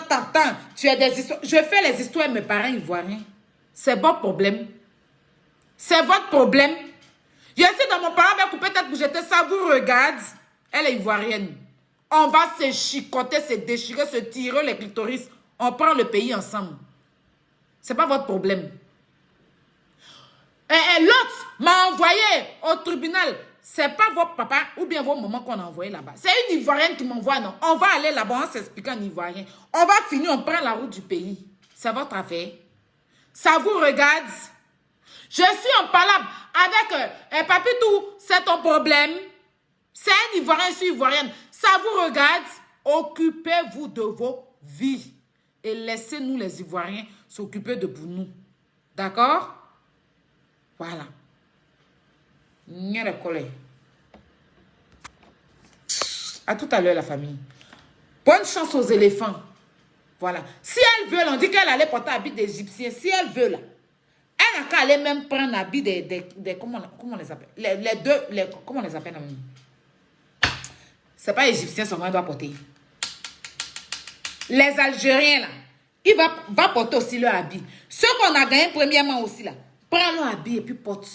tu as des histoires. Je fais les histoires de mes parents ivoiriens. C'est votre problème. C'est votre problème. Je sais dans mon parent, peut-être que j'étais ça, vous regarde. Elle est ivoirienne. On va se chicoter, se déchirer, se tirer les clitoris. On prend le pays ensemble. Ce n'est pas votre problème. Et l'autre m'a envoyé au tribunal. Ce n'est pas votre papa ou bien vos mamans qu'on a envoyé là-bas. C'est une Ivoirienne qui m'envoie, non. On va aller là-bas, on s'explique en Ivoirien. On va finir, on prend la route du pays. C'est votre affaire. Ça vous regarde. Je suis en palabre avec Papitou, c'est ton problème. C'est un Ivoirien, je suis Ivoirienne. Ça vous regarde. Occupez-vous de vos vies. Et laissez-nous les Ivoiriens s'occuper de nous. D'accord? Voilà. N'y a pas de à tout à l'heure, la famille. Bonne chance aux éléphants. Voilà. Si elle veut, on dit qu'elle allait porter l'habit d'Égyptien. Si elle veut, là, elle n'a qu'à aller même prendre l'habit comment on les appelle? Comment on les appelle? C'est pas Égyptien, son elle doit porter. Les Algériens, là, ils vont porter aussi leur habit. Ceux qu'on a gagné premièrement aussi, là, prends leur habit et puis porte.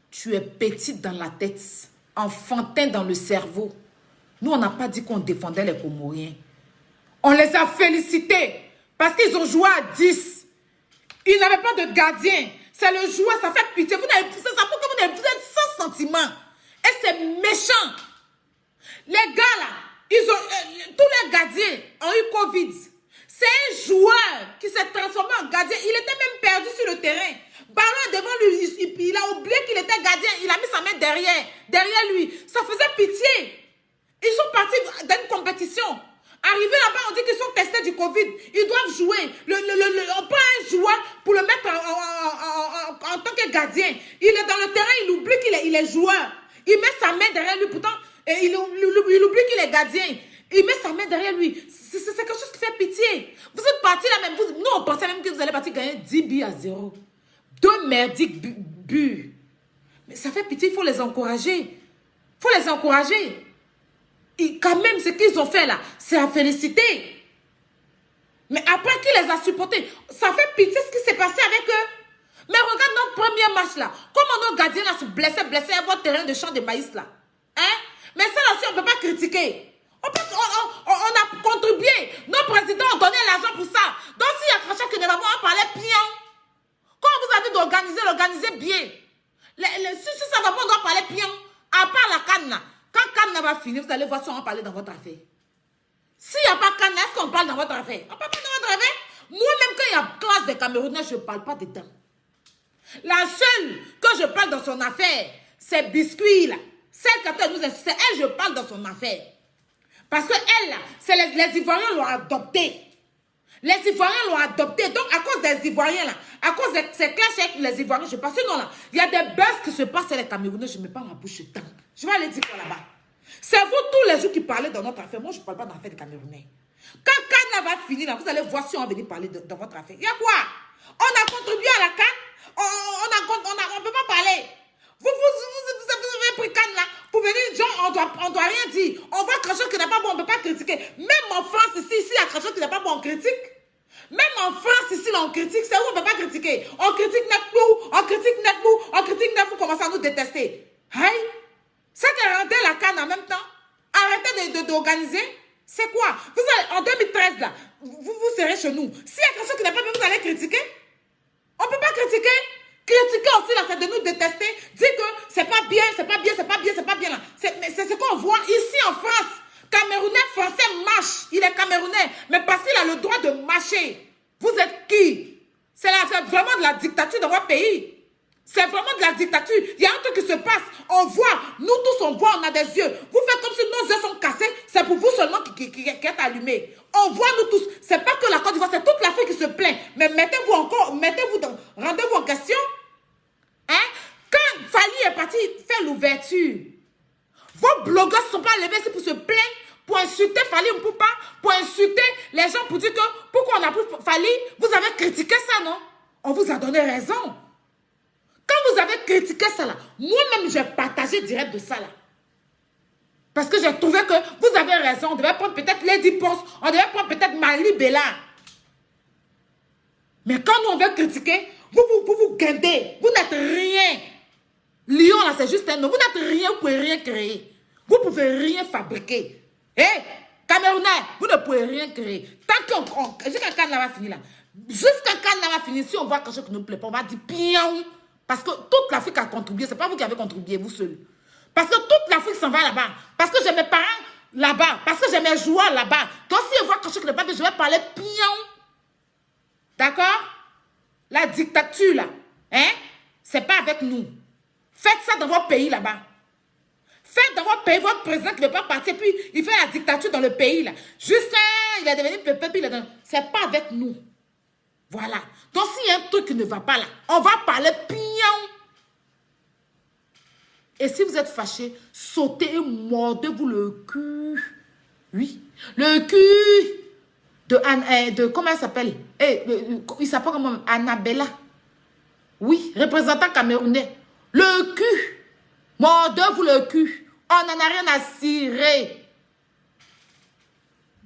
Tu es petite dans la tête, enfantin dans le cerveau. Nous, on n'a pas dit qu'on défendait les Comoriens. On les a félicités parce qu'ils ont joué à 10. Ils n'avaient pas de gardien. C'est le joueur, ça fait pitié. Vous n'avez poussé ça pour que vous êtes sans sentiment. Et c'est méchant. Les gars là, tous les gardiens ont eu Covid. C'est un joueur qui s'est transformé en gardien. Il était même perdu sur le terrain. Ballon devant lui, il a oublié qu'il était gardien. Il a mis sa main derrière lui. Ça faisait pitié. Ils sont partis dans une compétition. Arrivés là-bas, on dit qu'ils sont testés du Covid. Ils doivent jouer. On prend un joueur pour le mettre en tant que gardien. Il est dans le terrain, il oublie qu'il est joueur. Il met sa main derrière lui, pourtant, et il oublie qu'il est gardien. Il met sa main derrière lui. C'est quelque chose qui fait pitié. Vous êtes partis là même. Nous, on pensait même que vous allez partir gagner 10 buts à 0. 2 merdiques buts. Mais ça fait pitié, il faut les encourager. Il faut les encourager. Et quand même, ce qu'ils ont fait là, c'est à féliciter. Mais après, qui les a supportés? Ça fait pitié ce qui s'est passé avec eux. Mais regarde notre premier match là. Comment nos gardiens là se blessaient à votre terrain de champ de maïs là. Hein? Mais ça là aussi, on ne peut pas critiquer. On a contribué. Nos présidents ont donné l'argent pour ça. Donc s'il y a quelqu'un qui ne va pas parler bien. Quand vous avez d'organiser bien. Si ça va pas, on doit parler bien. À part la canne là. Quand Cannes va finir, vous allez voir si on va parler dans votre affaire. S'il n'y a pas Cannes, est-ce qu'on parle dans votre affaire? On ne parle pas dans votre affaire. Moi-même, quand il y a classe des Camerounais, je ne parle pas dedans. La seule que je parle dans son affaire, c'est Biscuit, là. Celle qui nous c'est elle, je parle dans son affaire. Parce que elle, là, c'est les Ivoiriens l'ont adoptée. Les Ivoiriens l'ont adoptée. Donc, à cause des Ivoiriens, là, à cause de ces clashs avec les Ivoiriens, je pense. Sinon, là, il y a des buzz qui se passent avec les Camerounais, je ne mets pas ma bouche dedans. Je vais aller dire quoi là-bas. C'est vous tous les jours qui parlez dans notre affaire. Moi, je ne parle pas dans l'affaire des Camerounais. Quand Cannes va finir, là, vous allez voir si on va venir parler dans votre affaire. Il y a quoi? On a contribué à la Cannes. On ne peut pas parler. Vous avez pris Cannes là pour venir dire on doit rien dire. On voit quelque chose qui n'est pas bon, on ne peut pas critiquer. Même en France, ici, il y a quelque chose qui n'est pas bon, on critique. Même en France, ici, là, on critique. C'est où on ne peut pas critiquer. On critique Nekbou, on critique Nekbou, commence à nous détester. Hey? Ça qui a rendu la Cannes en même temps. Arrêtez d'organiser. C'est quoi? Vous allez, en 2013, là, vous serez chez nous. S'il y a quelque chose qui n'est pas bien, vous allez critiquer. On ne peut pas critiquer. Critiquer aussi, là, c'est de nous détester. Dire que c'est pas bien, c'est pas bien, c'est pas bien, c'est pas bien, là. C'est ce qu'on voit ici en France. Camerounais, Français marche. Il est Camerounais. Mais parce qu'il a le droit de marcher. Vous êtes qui? C'est vraiment de la dictature dans votre pays. C'est vraiment de la dictature. Il y a un truc qui se passe. On voit. Nous tous, on voit. On a des yeux. Vous faites comme si nos yeux sont cassés. C'est pour vous seulement qui est allumé. On voit nous tous. C'est pas que la Côte d'Ivoire. C'est toute l'Afrique qui se plaint. Mais rendez-vous en question. Hein? Quand Fali est parti faire l'ouverture, vos blogueurs ne sont pas levés ici pour se plaindre, pour insulter Fali Mpupa, pour insulter les gens, pour dire que pourquoi on a pris Fali, vous avez critiqué ça, non? On vous a donné raison. Quand vous avez critiqué ça là, moi-même j'ai partagé direct de ça là. Parce que j'ai trouvé que vous avez raison. On devait prendre peut-être Lady Ponce, on devait prendre peut-être Mali Bella. Mais quand nous on veut critiquer, vous guindez. Vous n'êtes rien. Lyon là c'est juste un nom. Vous n'êtes rien, vous ne pouvez rien créer. Vous ne pouvez rien fabriquer. Eh, Camerounais, vous ne pouvez rien créer. Tant qu'on... Jusqu'à quand là va finir là? Jusqu'à quand là va finir, si on voit quelque chose qui ne nous plaît pas, on va dire pion. Parce que toute l'Afrique a contribué. Ce n'est pas vous qui avez contribué, vous seul. Parce que toute l'Afrique s'en va là-bas. Parce que j'ai mes parents là-bas. Parce que j'ai mes joueurs là-bas. Donc si on voit quelque chose qui ne plaît pas, je vais parler pion. D'accord? La dictature là, hein? C'est pas avec nous. Faites ça dans votre pays là-bas. Faites dans votre pays, votre président qui ne veut pas partir, puis il fait la dictature dans le pays là. Jusqu'à il est devenu peuple, puis c'est pas avec nous. Voilà. Donc s'il y a un truc qui ne va pas là, on va parler pion. Et si vous êtes fâché, sautez et mordez-vous le cul. Oui. Le cul de comment elle s'appelle? Il s'appelle comment? Annabella. Oui, représentant camerounais. Le cul. Mordez-vous le cul. On n'en a rien à cirer.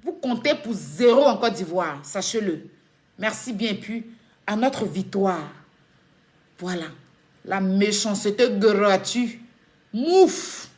Vous comptez pour 0 en Côte d'Ivoire. Sachez-le. Merci bien. Puis, à notre victoire. Voilà. La méchanceté gratuite. Mouf.